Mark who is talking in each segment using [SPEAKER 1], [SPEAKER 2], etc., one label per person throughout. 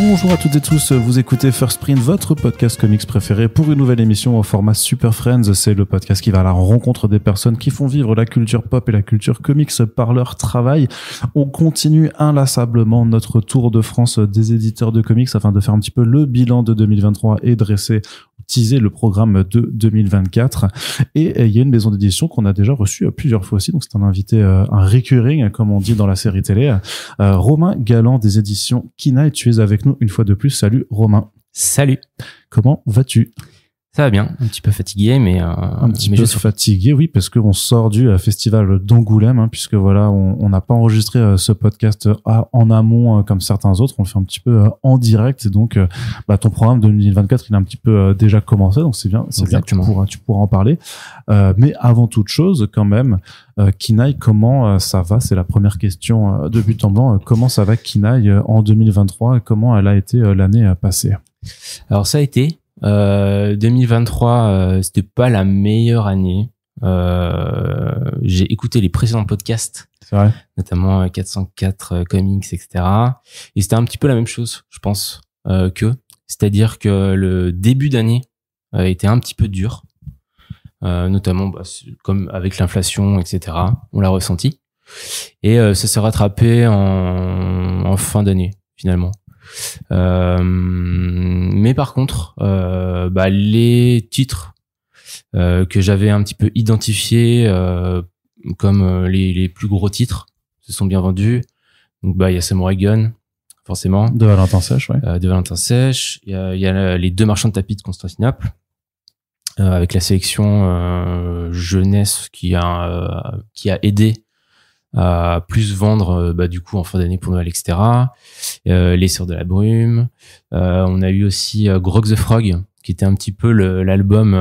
[SPEAKER 1] Bonjour à toutes et tous, vous écoutez First Print, votre podcast comics préféré pour une nouvelle émission au format Super Friends. C'est le podcast qui va à la rencontre des personnes qui font vivre la culture pop et la culture comics par leur travail. On continue inlassablement notre tour de France des éditeurs de comics afin de faire un petit peu le bilan de 2023 et teaser le programme de 2024. Et il y a une maison d'édition qu'on a déjà reçue plusieurs fois aussi, donc c'est un invité, un recurring, comme on dit dans la série télé. Romain Galland des éditions Kinaï, tu es avec nous une fois de plus. Salut Romain.
[SPEAKER 2] Salut.
[SPEAKER 1] Comment vas-tu ?
[SPEAKER 2] Ça va bien, un petit peu fatigué, mais
[SPEAKER 1] un petit peu fatigué, oui, parce qu'on sort du festival d'Angoulême, hein, puisque voilà, on n'a pas enregistré ce podcast en amont comme certains autres, on le fait un petit peu en direct, et donc ton programme de 2024 il a un petit peu déjà commencé, donc c'est bien, tu pourras en parler. Mais avant toute chose, quand même, Kinaï, comment ça va ? C'est la première question de but en blanc. Comment ça va Kinaï en 2023 ? Comment elle a été l'année passée ?
[SPEAKER 2] Alors ça a été 2023, c'était pas la meilleure année. J'ai écouté les précédents podcasts,
[SPEAKER 1] c'est vrai,
[SPEAKER 2] notamment 404 comics, etc. Et c'était un petit peu la même chose, je pense, c'est-à-dire que le début d'année était un petit peu dur, notamment comme avec l'inflation, etc. On l'a ressenti, et ça s'est rattrapé en fin d'année finalement. Mais par contre, les titres que j'avais un petit peu identifiés comme les plus gros titres se sont bien vendus. Donc il y a Samurai Gun, forcément,
[SPEAKER 1] de Valentin Sèche, ouais.
[SPEAKER 2] De Valentin Sèche. Il y a les deux marchands de tapis de Constantinople, avec la sélection jeunesse qui a aidé à plus vendre du coup en fin d'année pour Noël, etc. Les Sœurs de la Brume. On a eu aussi Grog the Frog, qui était un petit peu l'album,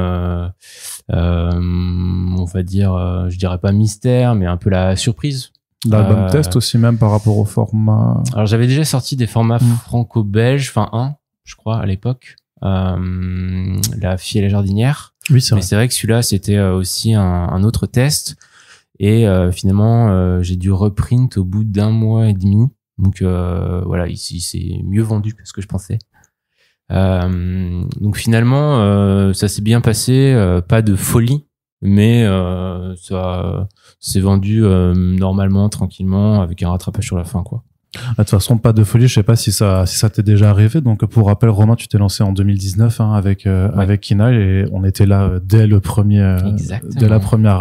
[SPEAKER 2] on va dire, je dirais pas mystère, mais un peu la surprise.
[SPEAKER 1] L'album test aussi, même par rapport au format.
[SPEAKER 2] Alors j'avais déjà sorti des formats franco-belges, enfin un, je crois, à l'époque. La fille et la jardinière.
[SPEAKER 1] Oui, c'est vrai.
[SPEAKER 2] Mais c'est vrai que celui-là, c'était aussi un autre test. Et finalement, j'ai dû reprint au bout d'1 mois et demi. Donc voilà, ici c'est mieux vendu que ce que je pensais. Donc finalement, ça s'est bien passé, pas de folie, mais ça s'est vendu normalement, tranquillement, avec un rattrapage sur la fin, quoi.
[SPEAKER 1] De toute façon, pas de folie. Je sais pas si ça t'est déjà arrivé. Donc, pour rappel, Romain, tu t'es lancé en 2019 avec Kinaï, et on était là dès la première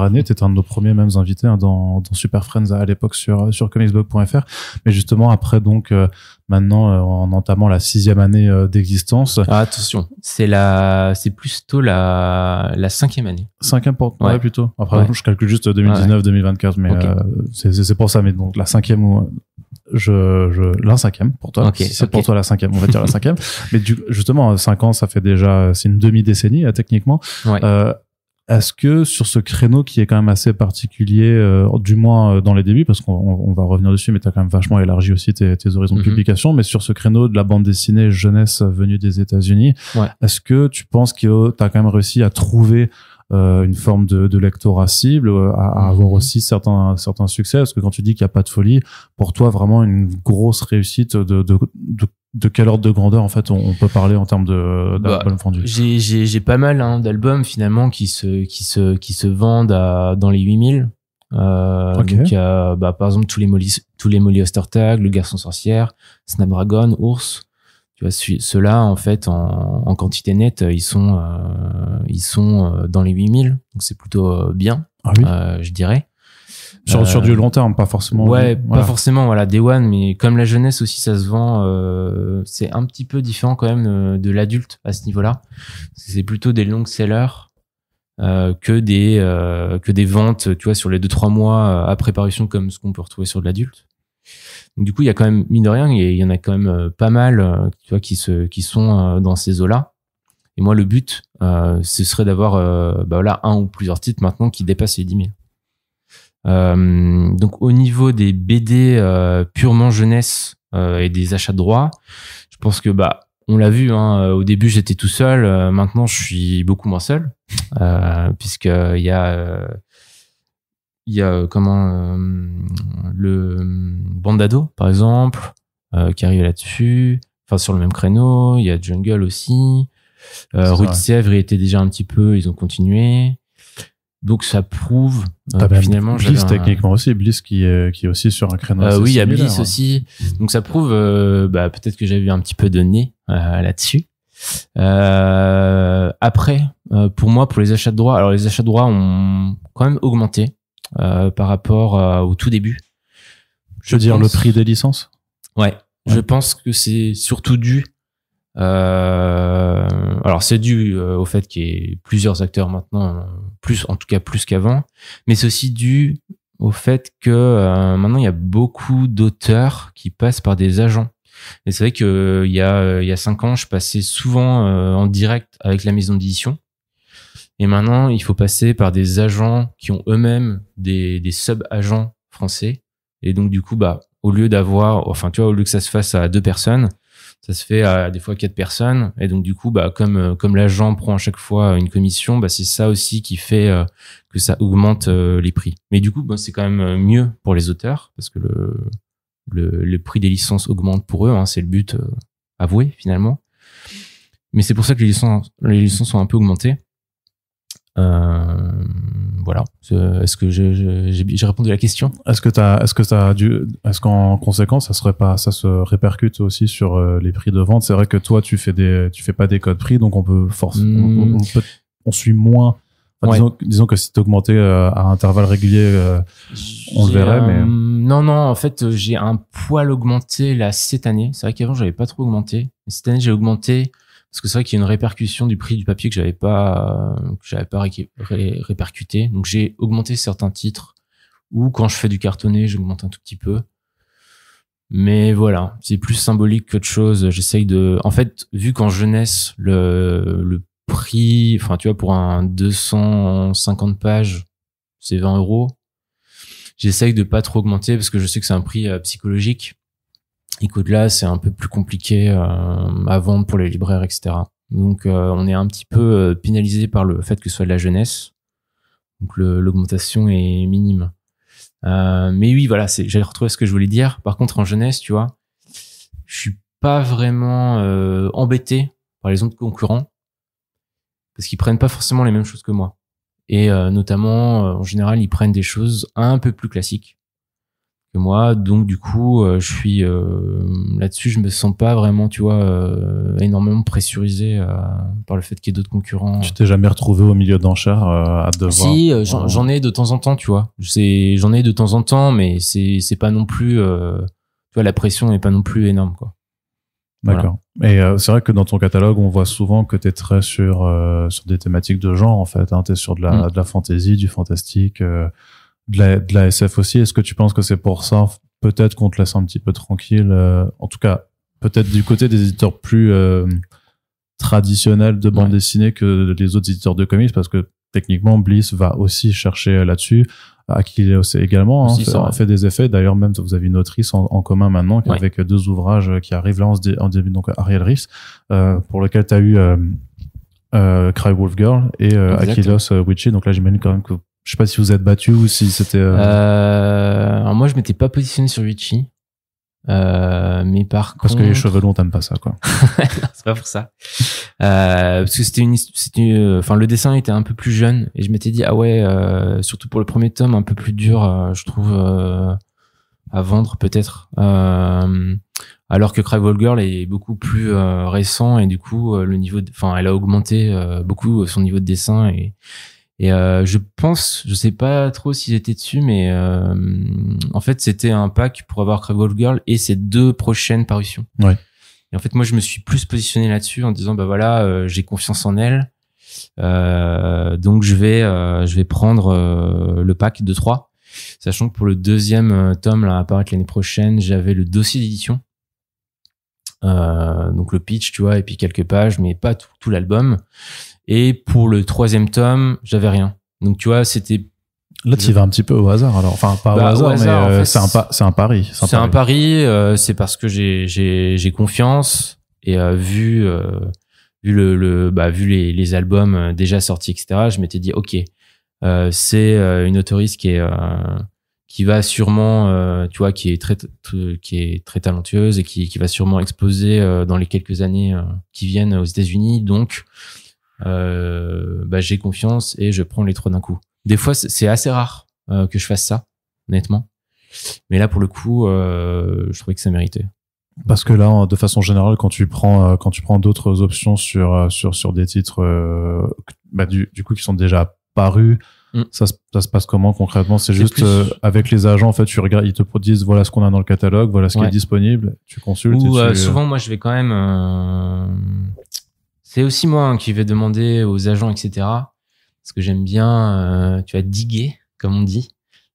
[SPEAKER 1] année. T'étais un de nos premiers mêmes invités dans Super Friends à l'époque sur comicsblog.fr. Mais justement, après, donc maintenant, en entamant la 6e année d'existence.
[SPEAKER 2] Ah, attention, c'est plutôt la 5e année.
[SPEAKER 1] 5e ouais, plutôt. Après, je calcule juste 2019-2024, mais okay. C'est pour ça. Mais donc la 5e ou la 5e pour toi.
[SPEAKER 2] Okay,
[SPEAKER 1] si c'est pour toi la 5e, on va dire la 5e. Mais justement, 5 ans, ça fait déjà, c'est une demi-décennie, techniquement.
[SPEAKER 2] Ouais.
[SPEAKER 1] Est-ce que sur ce créneau qui est quand même assez particulier, du moins dans les débuts, parce qu'on va revenir dessus, mais t'as quand même vachement élargi aussi tes horizons de publication, mais sur ce créneau de la bande dessinée jeunesse venue des États-Unis, est-ce que tu penses que t'as quand même réussi à trouver une forme de lectorat cible, à avoir aussi certains succès? Parce que quand tu dis qu'il n'y a pas de folie, pour toi vraiment une grosse réussite de quel ordre de grandeur en fait on peut parler en termes d'albums vendus?
[SPEAKER 2] J'ai pas mal d'albums finalement qui se vendent dans les 8000. Okay. Donc il y a par exemple tous les Molly Ostertag, Le Garçon Sorcière, Snapdragon, Ours. Tu vois, ceux-là, en fait, en quantité nette, ils sont dans les 8000. Donc, c'est plutôt bien, je dirais.
[SPEAKER 1] Sur du long terme, pas forcément.
[SPEAKER 2] Ouais, pas forcément, voilà, Day One, mais comme la jeunesse aussi, ça se vend, c'est un petit peu différent quand même de l'adulte à ce niveau-là. C'est plutôt des long sellers, que des ventes, tu vois, sur les 2-3 mois après parution, comme ce qu'on peut retrouver sur de l'adulte. Donc du coup, il y a quand même, mine de rien, il y en a quand même pas mal, tu vois, qui sont dans ces eaux-là. Et moi, le but, ce serait d'avoir, un ou plusieurs titres maintenant qui dépassent les 10 000. Donc au niveau des BD purement jeunesse et des achats de droits, je pense que on l'a vu, au début j'étais tout seul, maintenant je suis beaucoup moins seul, puisque il y a le Bandado par exemple qui arrive là-dessus, enfin sur le même créneau. Il y a Jungle aussi. Rue de Sèvres, il était déjà un petit peu, ils ont continué. Donc ça prouve finalement
[SPEAKER 1] Bliss techniquement aussi, Bliss qui est aussi sur un créneau assez
[SPEAKER 2] oui, il y a
[SPEAKER 1] similaire,
[SPEAKER 2] Bliss aussi. Donc ça prouve peut-être que j'avais eu un petit peu de nez là-dessus. Après, pour moi, pour les achats de droits, alors les achats de droits ont quand même augmenté par rapport au tout début.
[SPEAKER 1] Je veux dire le prix des licences.
[SPEAKER 2] Ouais, je pense que c'est surtout dû. Alors c'est dû au fait qu'il y ait plusieurs acteurs maintenant, en tout cas plus qu'avant, mais c'est aussi dû au fait que maintenant il y a beaucoup d'auteurs qui passent par des agents. Et c'est vrai que il y a 5 ans, je passais souvent en direct avec la maison d'édition. Et maintenant, il faut passer par des agents qui ont eux-mêmes des sub-agents français. Et donc du coup, au lieu que ça se fasse à 2 personnes, ça se fait à des fois 4 personnes. Et donc du coup, comme l'agent prend à chaque fois une commission, c'est ça aussi qui fait que ça augmente les prix. Mais du coup, c'est quand même mieux pour les auteurs parce que le prix des licences augmente pour eux, hein, c'est le but avoué finalement. Mais c'est pour ça que les licences sont un peu augmentées. Voilà. Est-ce que j'ai répondu à la question?
[SPEAKER 1] Est-ce qu'en conséquence, ça se répercute aussi sur les prix de vente? C'est vrai que toi, tu fais pas des codes prix, donc on peut on suit moins. Enfin, disons que si t'augmentais à intervalles réguliers, on le verrait, mais
[SPEAKER 2] non, en fait, j'ai un poil augmenté là cette année. C'est vrai qu'avant j'avais pas trop augmenté. Mais cette année j'ai augmenté parce que c'est vrai qu'il y a une répercussion du prix du papier que j'avais pas répercuté. Donc j'ai augmenté certains titres ou quand je fais du cartonné, j'augmente un tout petit peu. Mais voilà, c'est plus symbolique qu'autre chose. J'essaye en fait, vu qu'en jeunesse le prix, enfin tu vois, pour un 250 pages, c'est 20 €. J'essaye de pas trop augmenter parce que je sais que c'est un prix psychologique et qu'au-delà c'est un peu plus compliqué à vendre pour les libraires, etc. Donc on est un petit peu pénalisé par le fait que ce soit de la jeunesse. Donc l'augmentation est minime. Mais oui, voilà, j'allais retrouver ce que je voulais dire. Par contre, en jeunesse, tu vois, je suis pas vraiment embêté par les autres concurrents parce qu'ils prennent pas forcément les mêmes choses que moi. Et notamment, en général, ils prennent des choses un peu plus classiques que moi. Donc, du coup, je suis là-dessus, je me sens pas vraiment, tu vois, énormément pressurisé par le fait qu'il y ait d'autres concurrents.
[SPEAKER 1] Tu t'es jamais retrouvé au milieu d'enchères à devoir...
[SPEAKER 2] Si, j'en ai de temps en temps, tu vois. J'en ai de temps en temps, mais c'est pas non plus... tu vois, la pression n'est pas non plus énorme, quoi.
[SPEAKER 1] D'accord. Voilà. Et c'est vrai que dans ton catalogue, on voit souvent que t'es très sur des thématiques de genre, en fait. Hein. T'es sur de la fantasy, du fantastique, de la SF aussi. Est-ce que tu penses que c'est pour ça, peut-être qu'on te laisse un petit peu tranquille, en tout cas, peut-être du côté des éditeurs plus traditionnels de bande dessinée que les autres éditeurs de comics, parce que techniquement, Bliss va aussi chercher là-dessus. Aquileos également fait des effets. D'ailleurs, même vous avez une autrice en commun maintenant avec 2 ouvrages qui arrivent là en début. Donc Ariel Rees, pour lequel tu as eu Cry Wolf Girl et Aquileos Witchy. Donc là, j'imagine quand même que je sais pas si vous êtes battu ou si c'était.
[SPEAKER 2] Alors moi, je m'étais pas positionné sur Witchy. Mais par contre...
[SPEAKER 1] Parce que les cheveux longs, t'aimes pas ça, quoi.
[SPEAKER 2] Non, c'est pas pour ça. Parce que enfin, le dessin était un peu plus jeune et je m'étais dit, surtout pour le premier tome, un peu plus dur, je trouve, à vendre, peut-être. Alors que Cry Wolf Girl est beaucoup plus récent et du coup, elle a augmenté beaucoup son niveau de dessin et je pense, je sais pas trop s'ils étaient dessus, mais en fait c'était un pack pour avoir Cry Wolf Girl et ses 2 prochaines parutions.
[SPEAKER 1] Ouais.
[SPEAKER 2] Et en fait moi je me suis plus positionné là-dessus en disant j'ai confiance en elle, donc je vais prendre le pack de 3, sachant que pour le 2e tome là à apparaître l'année prochaine, j'avais le dossier d'édition, donc le pitch, tu vois, et puis quelques pages, mais pas tout l'album. Et pour le 3e tome, j'avais rien. Donc tu vois, c'était...
[SPEAKER 1] Là, tu y vas un petit peu au hasard, alors. Enfin, pas au hasard, mais en fait, c'est un pari.
[SPEAKER 2] C'est un pari, c'est parce que j'ai confiance et vu les albums déjà sortis, etc., je m'étais dit, ok, c'est une auteurice qui est qui va sûrement, tu vois, qui est très talentueuse et qui va sûrement exploser dans les quelques années qui viennent aux États-Unis. Donc, j'ai confiance et je prends les 3 d'un coup. Des fois, c'est assez rare que je fasse ça, honnêtement. Mais là, pour le coup, je trouvais que ça méritait.
[SPEAKER 1] Parce que là, de façon générale, quand tu prends d'autres options sur des titres, du coup, qui sont déjà parus, ça se passe comment concrètement? C'est juste plus... avec les agents, en fait, tu regardes, ils te disent voilà ce qu'on a dans le catalogue, voilà ce qui est disponible, tu consultes.
[SPEAKER 2] Ou souvent, moi, je vais quand même. C'est aussi moi qui vais demander aux agents, etc. Parce que j'aime bien, tu vas diguer, comme on dit.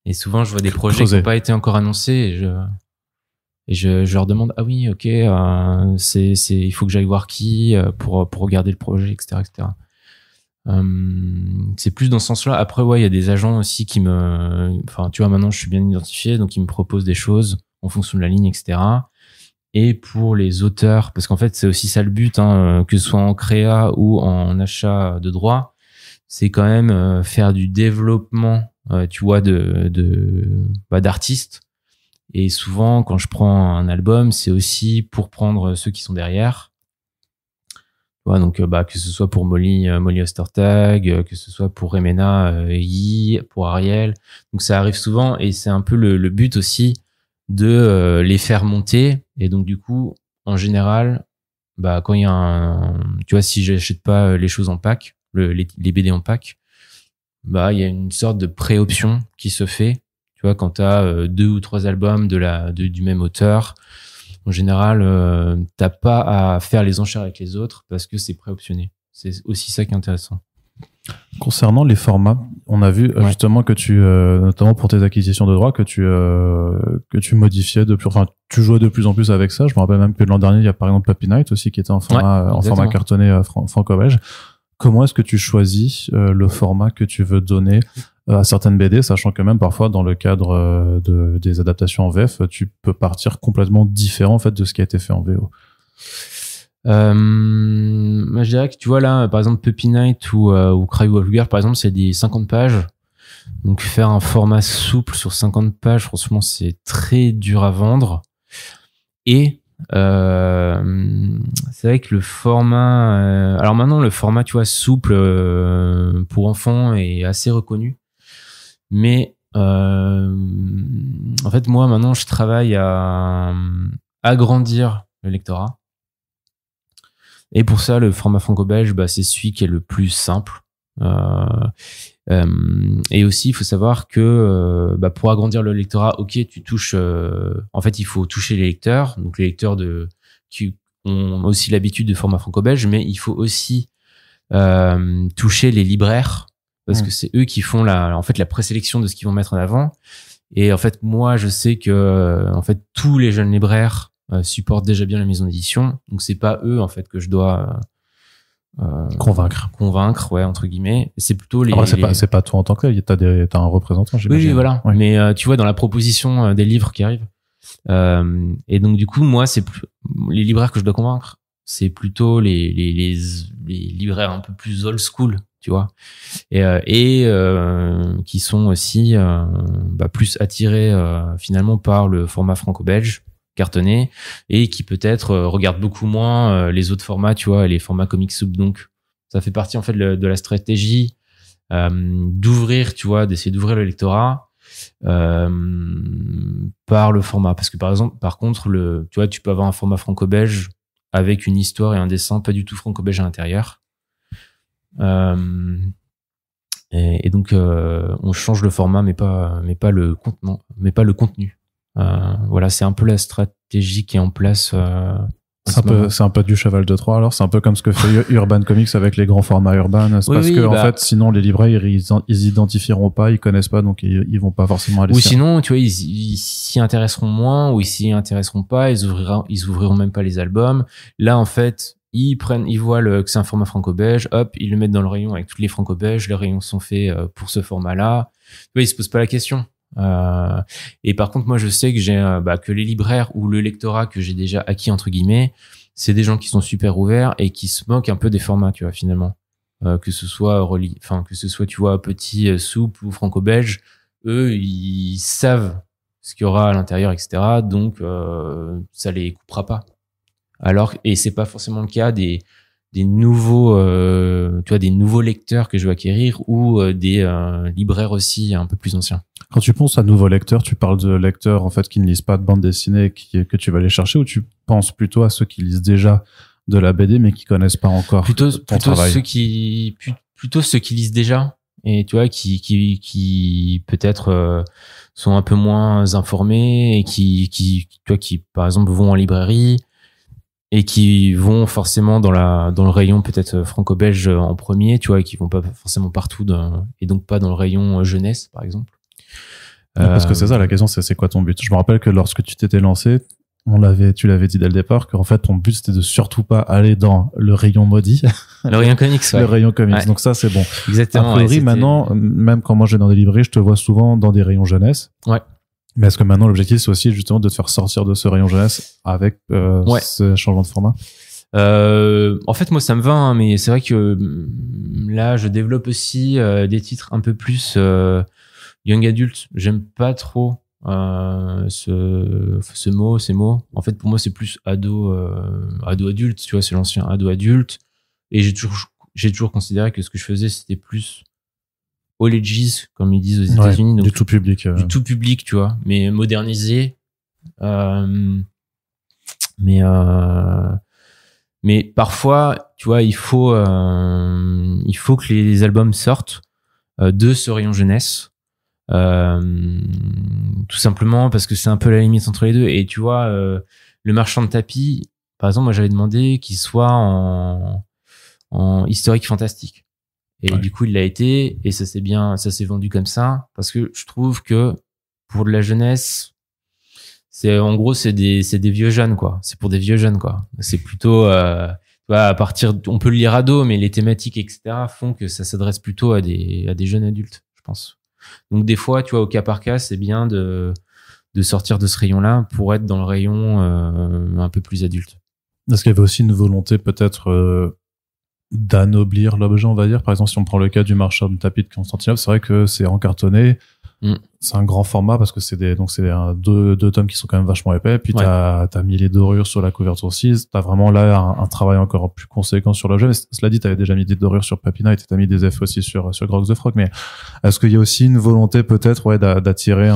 [SPEAKER 2] Et souvent, je vois des projets qui n'ont pas été encore annoncés et je leur demande ah oui, ok, il faut que j'aille voir qui pour regarder le projet, etc., etc. C'est plus dans ce sens-là. Après, ouais, il y a des agents aussi qui enfin, tu vois, maintenant, je suis bien identifié, donc ils me proposent des choses en fonction de la ligne, etc. Et pour les auteurs, parce qu'en fait, c'est aussi ça le but, que ce soit en créa ou en achat de droits, c'est quand même faire du développement, tu vois, d'artistes. Et souvent, quand je prends un album, c'est aussi pour prendre ceux qui sont derrière. Ouais, donc que ce soit pour Molly Ostertag, que ce soit pour Remena, Yi, pour Ariel. Donc ça arrive souvent et c'est un peu le but aussi de les faire monter. Et donc du coup, en général, quand il y a tu vois, si j'achète pas les choses en pack, les BD en pack, il y a une sorte de pré-option qui se fait. Tu vois, quand t'as 2 ou 3 albums du même auteur, en général, t'as pas à faire les enchères avec les autres parce que c'est pré-optionné. C'est aussi ça qui est intéressant.
[SPEAKER 1] Concernant les formats, on a vu justement que tu, notamment pour tes acquisitions de droits, que tu modifiais tu jouais de plus en plus avec ça. Je me rappelle même que l'an dernier, il y a par exemple Puppy Night aussi qui était en format cartonné franco-belge. Comment est-ce que tu choisis le format que tu veux donner à certaines BD, sachant que même parfois dans le cadre des adaptations en VF, tu peux partir complètement différent en fait de ce qui a été fait en VO.
[SPEAKER 2] Je dirais que tu vois là, par exemple Puppy Night ou Cry Wolf Girl, par exemple, c'est des 50 pages. Donc faire un format souple sur 50 pages, franchement, c'est très dur à vendre. Et c'est vrai que le format, alors maintenant le format, tu vois, souple pour enfants est assez reconnu. Mais en fait, moi maintenant, je travaille à agrandir le lectorat. Et pour ça, le format franco-belge, c'est celui qui est le plus simple. Et aussi, il faut savoir que pour agrandir le lectorat, ok, tu touches. En fait, il faut toucher les lecteurs, donc les lecteurs qui ont aussi l'habitude de format franco-belge, mais il faut aussi toucher les libraires parce que c'est eux qui font la présélection de ce qu'ils vont mettre en avant. Et en fait, moi, je sais que tous les jeunes libraires supportent déjà bien la maison d'édition, donc c'est pas eux en fait que je dois convaincre, ouais, entre guillemets. C'est plutôt
[SPEAKER 1] c'est pas toi en tant que tel, t'as un représentant, j'imagine.
[SPEAKER 2] Oui, voilà. Ouais. Mais tu vois, dans la proposition des livres qui arrivent, et donc du coup, moi, c'est les libraires que je dois convaincre, c'est plutôt les libraires un peu plus old school, tu vois, et qui sont aussi plus attirés finalement par le format franco-belge cartonné et qui peut-être regarde beaucoup moins les autres formats, tu vois, les formats comic soup. Donc ça fait partie en fait de la stratégie d'ouvrir, tu vois, d'essayer d'ouvrir le lectorat par le format, parce que par contre tu vois, tu peux avoir un format franco-belge avec une histoire et un dessin pas du tout franco-belge à l'intérieur, et donc on change le format mais pas le contenant, mais pas le contenu. Voilà, c'est un peu la stratégie qui est en place.
[SPEAKER 1] C'est un peu du cheval de Troie, alors c'est un peu comme ce que fait Urban Comics avec les grands formats Urban. C'est parce que en fait, sinon les libraires ils identifieront pas, ils connaissent pas, donc ils vont pas forcément aller.
[SPEAKER 2] Ou sinon, tu vois, ils s'y intéresseront moins, ou ils s'y intéresseront pas, ils ouvriront même pas les albums. Là, en fait, ils voient que c'est un format franco-belge, hop, ils le mettent dans le rayon avec tous les franco-belges. Les rayons sont faits pour ce format-là. Tu vois, ils se posent pas la question. Et par contre, moi, je sais que j'ai que les libraires ou le lectorat que j'ai déjà acquis entre guillemets, c'est des gens qui sont super ouverts et qui se moquent un peu des formats, tu vois, finalement. Que ce soit tu vois, petit, souple ou franco-belge, eux, ils savent ce qu'il y aura à l'intérieur, etc. Donc, ça les coupera pas. Et c'est pas forcément le cas des nouveaux, des nouveaux lecteurs que je veux acquérir ou des libraires aussi un peu plus anciens.
[SPEAKER 1] Quand tu penses à nouveaux lecteurs, tu parles de lecteurs en fait qui ne lisent pas de bande dessinée que tu vas aller chercher, ou tu penses plutôt à ceux qui lisent déjà de la BD mais qui connaissent pas encore
[SPEAKER 2] plutôt
[SPEAKER 1] travail.
[SPEAKER 2] plutôt ceux qui lisent déjà et tu vois qui peut-être sont un peu moins informés et qui par exemple vont en librairie et qui vont forcément dans le rayon peut-être franco-belge en premier, tu vois, et qui vont pas forcément partout et donc pas dans le rayon jeunesse par exemple.
[SPEAKER 1] Parce que c'est ça la question, c'est quoi ton but? Je me rappelle que lorsque tu t'étais lancé, tu l'avais dit dès le départ qu'en fait ton but c'était de surtout pas aller dans le rayon maudit,
[SPEAKER 2] le rayon comics, ouais.
[SPEAKER 1] Le rayon comics.
[SPEAKER 2] Ouais.
[SPEAKER 1] Donc ça c'est bon.
[SPEAKER 2] Exactement.
[SPEAKER 1] A priori maintenant, même quand moi je vais dans des librairies, je te vois souvent dans des rayons jeunesse.
[SPEAKER 2] Ouais.
[SPEAKER 1] Mais est-ce que maintenant l'objectif c'est aussi justement de te faire sortir de ce rayon jeunesse avec ce changement de format?
[SPEAKER 2] En fait moi ça me va, hein, mais c'est vrai que là je développe aussi des titres un peu plus young adult. J'aime pas trop ces mots. En fait pour moi c'est plus ado adulte, tu vois, c'est l'ancien ado adulte, et j'ai toujours considéré que ce que je faisais c'était plus all ages, comme ils disent aux États-Unis, donc
[SPEAKER 1] du tout public,
[SPEAKER 2] du tout public, tu vois, mais modernisé. Mais parfois, tu vois, il faut que les albums sortent de ce rayon jeunesse, tout simplement parce que c'est un peu la limite entre les deux. Et tu vois, le marchand de tapis, par exemple, moi j'avais demandé qu'il soit en historique fantastique. Et du coup, il l'a été, et ça s'est vendu comme ça, parce que je trouve que pour de la jeunesse, en gros, c'est des vieux jeunes, quoi. C'est pour des vieux jeunes, quoi. C'est plutôt, tu vois, on peut le lire ado, mais les thématiques, etc., font que ça s'adresse plutôt à des jeunes adultes, je pense. Donc, des fois, tu vois, au cas par cas, c'est bien de sortir de ce rayon-là pour être dans le rayon un peu plus adulte.
[SPEAKER 1] Est-ce qu'il y avait aussi une volonté, peut-être, d'anoblir l'objet, on va dire? Par exemple, si on prend le cas du marchand de tapis de Constantinople, c'est vrai que c'est encartonné. C'est un grand format parce que c'est deux tomes qui sont quand même vachement épais. Puis t'as mis les dorures sur la couverture 6. T'as vraiment là un travail encore plus conséquent sur l'objet. Mais cela dit, t'avais déjà mis des dorures sur Papina et t'as mis des F aussi sur Grog the Frog. Mais est-ce qu'il y a aussi une volonté peut-être, d'attirer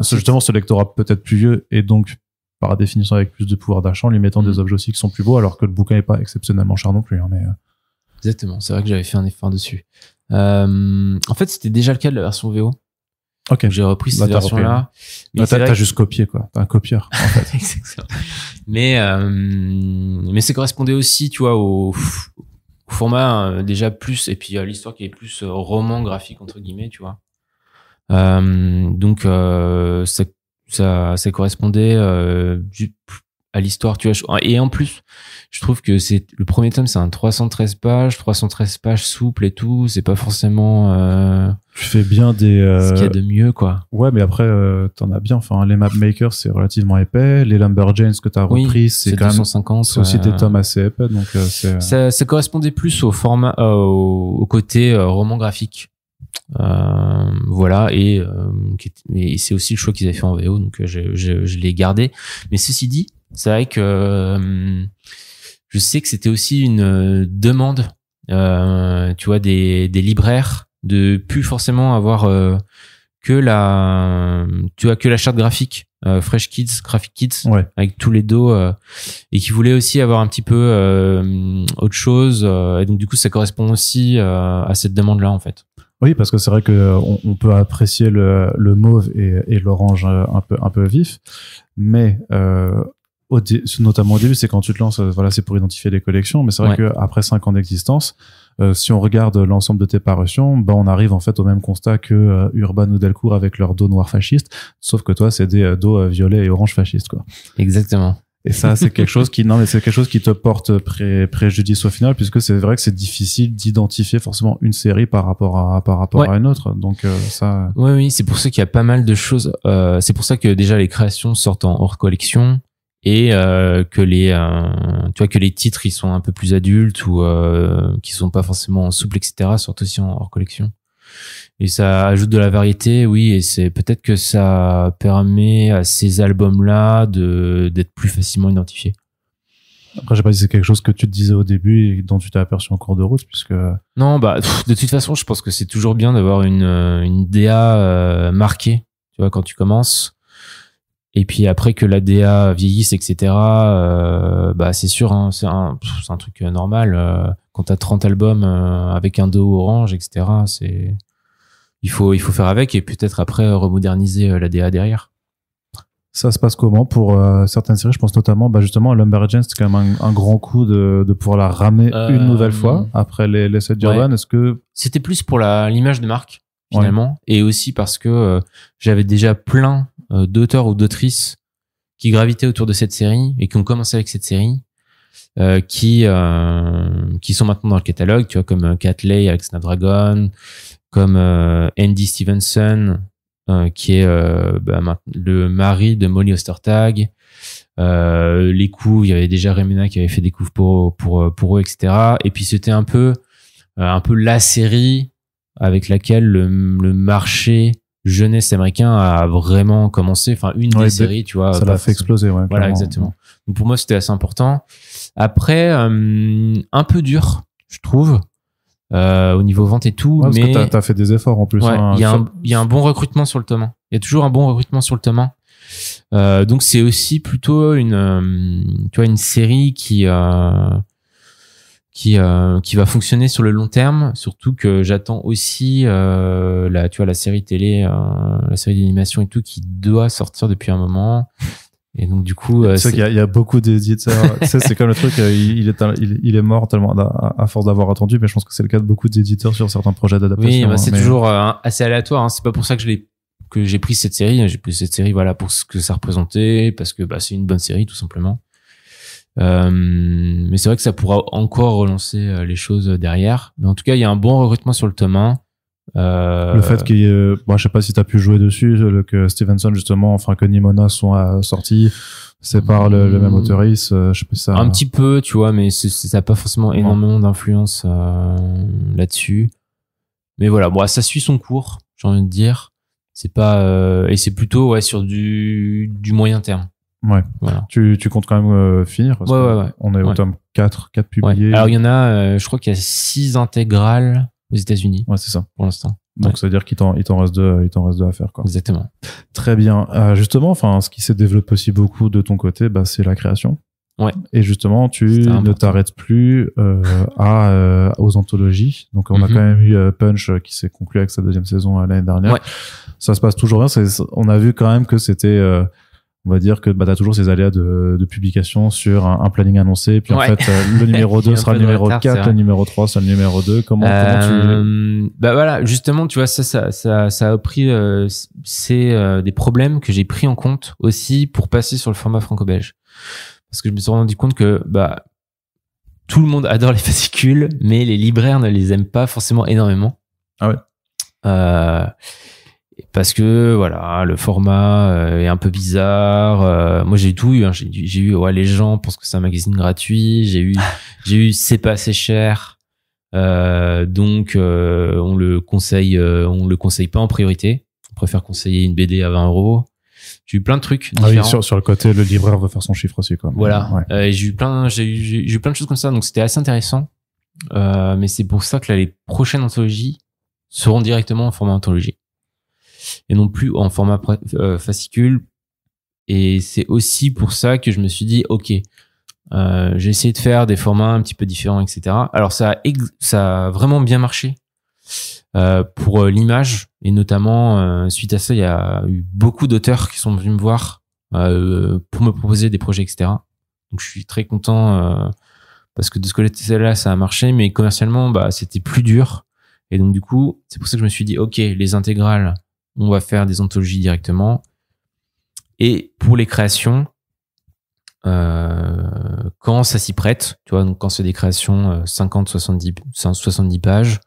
[SPEAKER 1] justement ce lectorat peut-être plus vieux et donc par définition avec plus de pouvoir d'achat, en lui mettant des objets aussi qui sont plus beaux, alors que le bouquin est pas exceptionnellement cher non plus, hein, mais
[SPEAKER 2] Exactement. C'est vrai que j'avais fait un effort dessus. En fait, c'était déjà le cas de la version VO.
[SPEAKER 1] Ok.
[SPEAKER 2] J'ai repris cette version-là.
[SPEAKER 1] Mais t'as juste copié, quoi. T'as un copieur, en fait.
[SPEAKER 2] Exactement. Mais ça correspondait aussi, tu vois, au format déjà plus, et puis à l'histoire qui est plus roman graphique, entre guillemets, tu vois. Donc, ça correspondait à l'histoire, tu vois. Et en plus, je trouve que le premier tome, c'est un 313 pages souple et tout. C'est pas forcément
[SPEAKER 1] tu fais bien
[SPEAKER 2] ce qu'il y a de mieux, quoi.
[SPEAKER 1] Ouais, mais après t'en as bien. Enfin, les Mapmakers, c'est relativement épais. Les Lumberjanes que t'as repris, c'est quand
[SPEAKER 2] 250,
[SPEAKER 1] même, c'est aussi des tomes assez épais, donc
[SPEAKER 2] ça correspondait plus au format, au côté roman graphique. Voilà, et c'est aussi le choix qu'ils avaient fait en VO, donc je l'ai gardé. Mais ceci dit, c'est vrai que je sais que c'était aussi une demande, tu vois, des libraires, de plus forcément avoir que la charte graphique Fresh Kids, Graphic Kids,
[SPEAKER 1] ouais,
[SPEAKER 2] avec tous les dos, et qui voulaient aussi avoir un petit peu autre chose, et donc du coup ça correspond aussi à cette demande-là, en fait.
[SPEAKER 1] Oui, parce que c'est vrai que on peut apprécier le mauve et l'orange un peu vif, mais notamment au début, c'est quand tu te lances, voilà, c'est pour identifier les collections, mais c'est vrai que après 5 ans d'existence, si on regarde l'ensemble de tes parutions, on arrive en fait au même constat que Urban ou Delcourt avec leurs dos noirs fascistes, sauf que toi, c'est des dos violets et orange fascistes, quoi.
[SPEAKER 2] Exactement.
[SPEAKER 1] Et ça, c'est quelque chose qui te porte préjudice au final, puisque c'est vrai que c'est difficile d'identifier forcément une série par rapport à une autre. Donc, ça.
[SPEAKER 2] Oui, c'est pour ça qu'il y a pas mal de choses. C'est pour ça que déjà les créations sortent en hors collection, et que les titres ils sont un peu plus adultes ou qui sont pas forcément souples, etc., sortent aussi en hors collection. Et ça ajoute de la variété, oui, et c'est peut-être que ça permet à ces albums-là d'être plus facilement identifiés.
[SPEAKER 1] Après, je sais pas si c'est quelque chose que tu te disais au début et dont tu t'es aperçu en cours de route, puisque...
[SPEAKER 2] Non, de toute façon, je pense que c'est toujours bien d'avoir une DA marquée, tu vois, quand tu commences. Et puis après que la DA vieillisse, etc., c'est sûr, hein, c'est un truc normal. Quand t'as 30 albums avec un dos orange, etc., il faut faire avec et peut-être après remoderniser la DA derrière.
[SPEAKER 1] Ça se passe comment pour certaines séries? Je pense notamment, justement, Lumberjanes, c'est quand même un grand coup de pouvoir la ramener une nouvelle fois après les 7 d'Urban. Est-ce que
[SPEAKER 2] c'était plus pour l'image de marque finalement, et aussi parce que j'avais déjà plein d'auteurs ou d'autrices qui gravitaient autour de cette série et qui ont commencé avec cette série, qui sont maintenant dans le catalogue, tu vois, comme Kat Leigh avec Snapdragon, comme Andy Stevenson, qui est le mari de Molly Ostertag. Les coups, il y avait déjà Remena qui avait fait des coups pour eux, etc. Et puis c'était un peu la série avec laquelle le marché jeunesse américain a vraiment commencé. Enfin, une des séries, tu vois.
[SPEAKER 1] Ça l'a fait exploser, ouais.
[SPEAKER 2] Voilà,
[SPEAKER 1] clairement.
[SPEAKER 2] exactement. Donc pour moi, c'était assez important. Après, un peu dur, je trouve. Au niveau vente et tout,
[SPEAKER 1] parce
[SPEAKER 2] mais
[SPEAKER 1] que t'as fait des efforts en plus.
[SPEAKER 2] Ouais,
[SPEAKER 1] hein,
[SPEAKER 2] il y a un bon recrutement sur le tome 1. Il y a toujours un bon recrutement sur le tome 1. Donc c'est aussi plutôt une série qui va fonctionner sur le long terme, surtout que j'attends aussi la série télé, la série d'animation et tout qui doit sortir depuis un moment. Et donc du coup,
[SPEAKER 1] c'est qu'il y a beaucoup d'éditeurs. Tu sais, c'est comme le truc, il est mort tellement à force d'avoir attendu, mais je pense que c'est le cas de beaucoup d'éditeurs sur certains projets d'adaptation.
[SPEAKER 2] Oui, c'est toujours assez aléatoire. Hein. C'est pas pour ça que j'ai pris cette série. J'ai pris cette série, voilà, pour ce que ça représentait, parce que c'est une bonne série tout simplement. Mais c'est vrai que ça pourra encore relancer les choses derrière. Mais en tout cas, il y a un bon recrutement sur le tome 1.
[SPEAKER 1] Le fait qu'il y ait, je sais pas si t'as pu jouer dessus, que Stevenson justement, enfin que Nimona sont sortis, c'est par le même auteuriste, je sais pas si ça.
[SPEAKER 2] Un petit peu, tu vois, mais ça a pas forcément énormément d'influence là-dessus. Mais voilà, ça suit son cours, j'ai envie de dire. C'est pas et c'est plutôt sur du moyen terme.
[SPEAKER 1] Ouais.
[SPEAKER 2] Voilà.
[SPEAKER 1] Tu comptes quand même finir parce
[SPEAKER 2] ouais.
[SPEAKER 1] On est au tome 4 publiés.
[SPEAKER 2] Ouais. Alors il y en a, je crois qu'il y a 6 intégrales aux États-Unis.
[SPEAKER 1] Ouais, c'est ça.
[SPEAKER 2] Pour l'instant.
[SPEAKER 1] Donc ça veut dire qu'il t'en reste deux à faire, quoi.
[SPEAKER 2] Exactement.
[SPEAKER 1] Très bien. Justement, enfin, ce qui s'est développé aussi beaucoup de ton côté, c'est la création.
[SPEAKER 2] Ouais.
[SPEAKER 1] Et justement, tu ne t'arrêtes plus aux anthologies. Donc on a quand même eu Punch qui s'est conclu avec sa 2e saison l'année dernière.
[SPEAKER 2] Ouais.
[SPEAKER 1] Ça se passe toujours bien. On a vu quand même que c'était on va dire que t'as toujours ces aléas de publication sur un planning annoncé, puis en fait le numéro 2 sera le numéro 4, le numéro 3 sera le numéro 2. Comment tu
[SPEAKER 2] voilà, justement, tu vois, ça a pris c'est des problèmes que j'ai pris en compte aussi pour passer sur le format franco-belge. Parce que je me suis rendu compte que tout le monde adore les fascicules, mais les libraires ne les aiment pas forcément énormément.
[SPEAKER 1] Ah ouais.
[SPEAKER 2] Parce que voilà, le format est un peu bizarre. Moi j'ai tout eu, hein. J'ai eu les gens pensent que c'est un magazine gratuit. J'ai eu c'est pas assez cher. Donc on le conseille pas en priorité. On préfère conseiller une BD à 20 €. J'ai eu plein de trucs différents.
[SPEAKER 1] Oui, sur le côté, le libraire veut faire son chiffre aussi, quoi.
[SPEAKER 2] Voilà.
[SPEAKER 1] Ouais.
[SPEAKER 2] J'ai eu plein de choses comme ça, donc c'était assez intéressant. Mais c'est pour ça que là, les prochaines anthologies seront directement en format anthologie et non plus en format fascicule. Et c'est aussi pour ça que je me suis dit, ok, j'ai essayé de faire des formats un petit peu différents, etc. Alors ça a vraiment bien marché pour l'image, et notamment suite à ça, il y a eu beaucoup d'auteurs qui sont venus me voir pour me proposer des projets, etc. Donc je suis très content parce que de ce côté-là, ça a marché, mais commercialement, c'était plus dur. Et donc du coup, c'est pour ça que je me suis dit, ok, les intégrales, on va faire des anthologies directement. Et pour les créations, quand ça s'y prête, tu vois, donc quand c'est des créations 50-70 pages,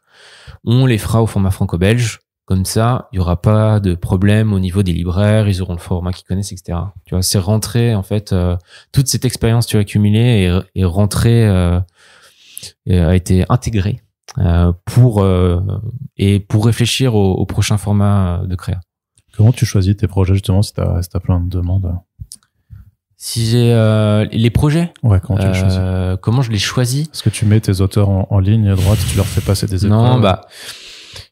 [SPEAKER 2] on les fera au format franco-belge. Comme ça, il y aura pas de problème au niveau des libraires, ils auront le format qu'ils connaissent, etc. Tu vois, c'est rentré, en fait, toute cette expérience, tu as accumulée et rentrée, a été intégrée pour réfléchir au prochain format de créa.
[SPEAKER 1] Comment tu choisis tes projets justement si t'as plein de demandes?
[SPEAKER 2] Si j'ai les projets,
[SPEAKER 1] ouais, comment tu les choisis?
[SPEAKER 2] Comment je les choisis?
[SPEAKER 1] Est-ce que tu mets tes auteurs en ligne à droite, tu leur fais passer des épreuves?
[SPEAKER 2] Non,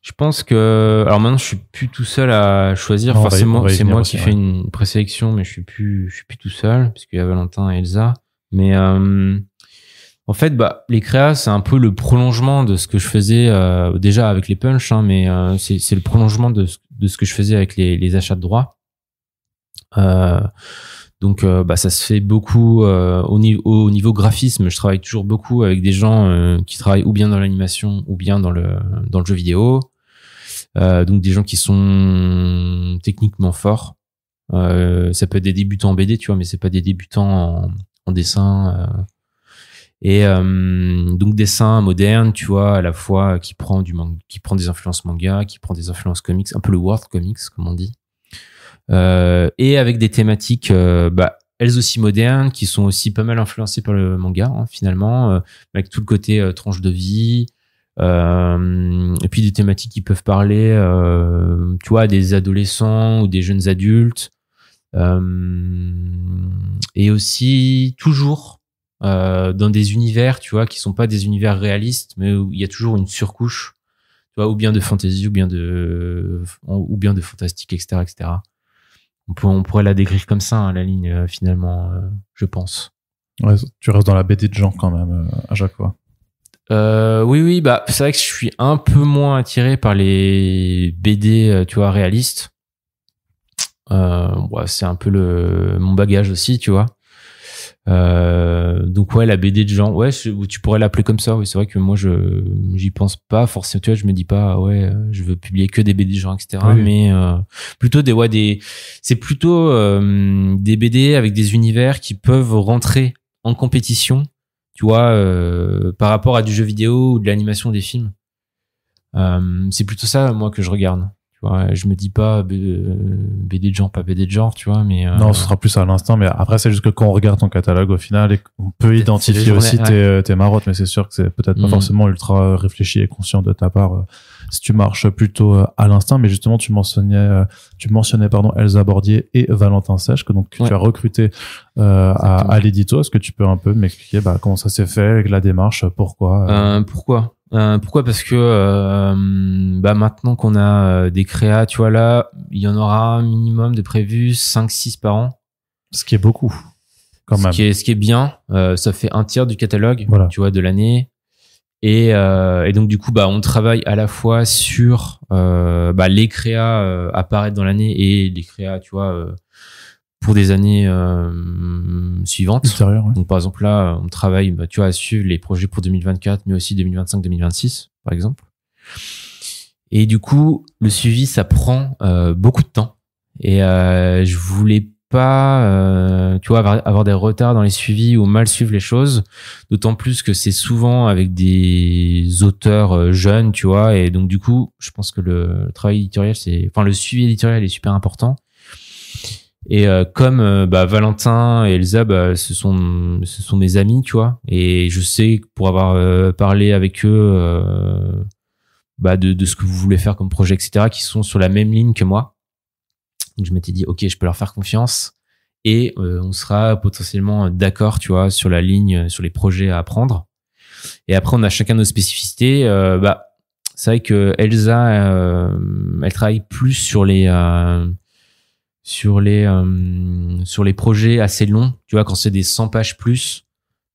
[SPEAKER 2] je pense que alors maintenant je suis plus tout seul à choisir.
[SPEAKER 1] Non,
[SPEAKER 2] forcément, c'est moi
[SPEAKER 1] aussi,
[SPEAKER 2] qui fais une présélection, mais je suis plus tout seul parce qu'il y a Valentin et Elsa. Mais en fait, les créas, c'est un peu le prolongement de ce que je faisais déjà avec les punchs, hein, mais c'est le prolongement de ce que je faisais avec les achats de droits. Donc ça se fait beaucoup au niveau graphisme. Je travaille toujours beaucoup avec des gens qui travaillent ou bien dans l'animation ou bien dans le jeu vidéo. Donc des gens qui sont techniquement forts. Ça peut être des débutants en BD, tu vois, mais c'est pas des débutants en dessin. Et donc dessin moderne, tu vois, à la fois qui prend des influences manga, qui prend des influences comics, un peu le world comics comme on dit. Et avec des thématiques elles aussi modernes, qui sont aussi pas mal influencées par le manga, hein, finalement, avec tout le côté tranche de vie, et puis des thématiques qui peuvent parler tu vois, à des adolescents ou des jeunes adultes, et aussi toujours dans des univers, tu vois, qui sont pas des univers réalistes, mais où il y a toujours une surcouche, tu vois, ou bien de fantasy, ou bien de fantastique, etc. On pourrait la décrire comme ça, hein, la ligne, finalement, je pense.
[SPEAKER 1] Ouais, tu restes dans la BD de genre quand même, à chaque fois.
[SPEAKER 2] Oui, c'est vrai que je suis un peu moins attiré par les BD, tu vois, réalistes. C'est un peu mon bagage aussi, tu vois. Donc ouais, la BD de genre, ouais, tu pourrais l'appeler comme ça. Oui, c'est vrai que moi j'y pense pas forcément. Tu vois, je me dis pas je veux publier que des BD de genre, etc.
[SPEAKER 1] Oui.
[SPEAKER 2] Mais plutôt c'est plutôt des BD avec des univers qui peuvent rentrer en compétition, tu vois, par rapport à du jeu vidéo ou de l'animation des films. C'est plutôt ça moi que je regarde. Ouais, je me dis pas BD de genre, pas BD de genre, tu vois, mais
[SPEAKER 1] non, ce sera plus à l'instant, mais après c'est juste que quand on regarde ton catalogue au final, et on peut identifier aussi tes marottes, mais c'est sûr que c'est peut-être pas forcément ultra réfléchi et conscient de ta part si tu marches plutôt à l'instinct. Mais justement, tu mentionnais Elsa Bordier et Valentin Sèche, que donc tu as recruté à l'édito. Est-ce que tu peux un peu m'expliquer comment ça s'est fait, avec la démarche, pourquoi
[SPEAKER 2] Pourquoi? Parce que maintenant qu'on a des créas, tu vois, là, il y en aura un minimum de prévus 5-6 par an.
[SPEAKER 1] Ce qui est beaucoup, quand même.
[SPEAKER 2] Ce qui est bien. Ça fait un tiers du catalogue,
[SPEAKER 1] voilà,
[SPEAKER 2] tu vois, de l'année. Et donc, du coup, on travaille à la fois sur les créas apparaître dans l'année et les créas, tu vois, pour des années suivantes.
[SPEAKER 1] Ultérieures, ouais.
[SPEAKER 2] Donc par exemple là, on travaille, tu vois, à suivre les projets pour 2024, mais aussi 2025-2026, par exemple. Et du coup, le suivi, ça prend beaucoup de temps. Et je voulais pas, tu vois, avoir des retards dans les suivis ou mal suivre les choses. D'autant plus que c'est souvent avec des auteurs jeunes, tu vois. Et donc du coup, je pense que le travail éditorial, le suivi éditorial est super important. Et comme Valentin et Elsa, ce sont mes amis, tu vois, et je sais pour avoir parlé avec eux de ce que vous voulez faire comme projet, etc., qui sont sur la même ligne que moi. Donc je m'étais dit ok, je peux leur faire confiance et on sera potentiellement d'accord, tu vois, sur la ligne, sur les projets à apprendre. Et après on a chacun nos spécificités. C'est vrai que Elsa, elle travaille plus sur les projets assez longs, tu vois, quand c'est des 100 pages plus,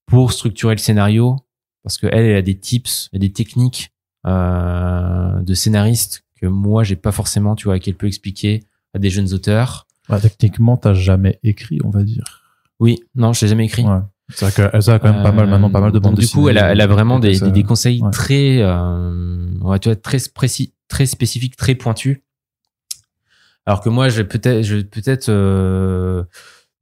[SPEAKER 2] pour structurer le scénario, parce que elle a des tips et des techniques de scénariste que moi j'ai pas forcément, tu vois, qu'elle peut expliquer à des jeunes auteurs.
[SPEAKER 1] Techniquement, t'as jamais écrit, on va dire.
[SPEAKER 2] Oui, non, je l'ai jamais écrit.
[SPEAKER 1] Ouais. C'est vrai qu'Elsa a quand même pas mal de bandes dessinées.
[SPEAKER 2] Du coup, elle a vraiment des conseils très, tu vois, très précis, très spécifiques, très pointus. Alors que moi, je vais peut-être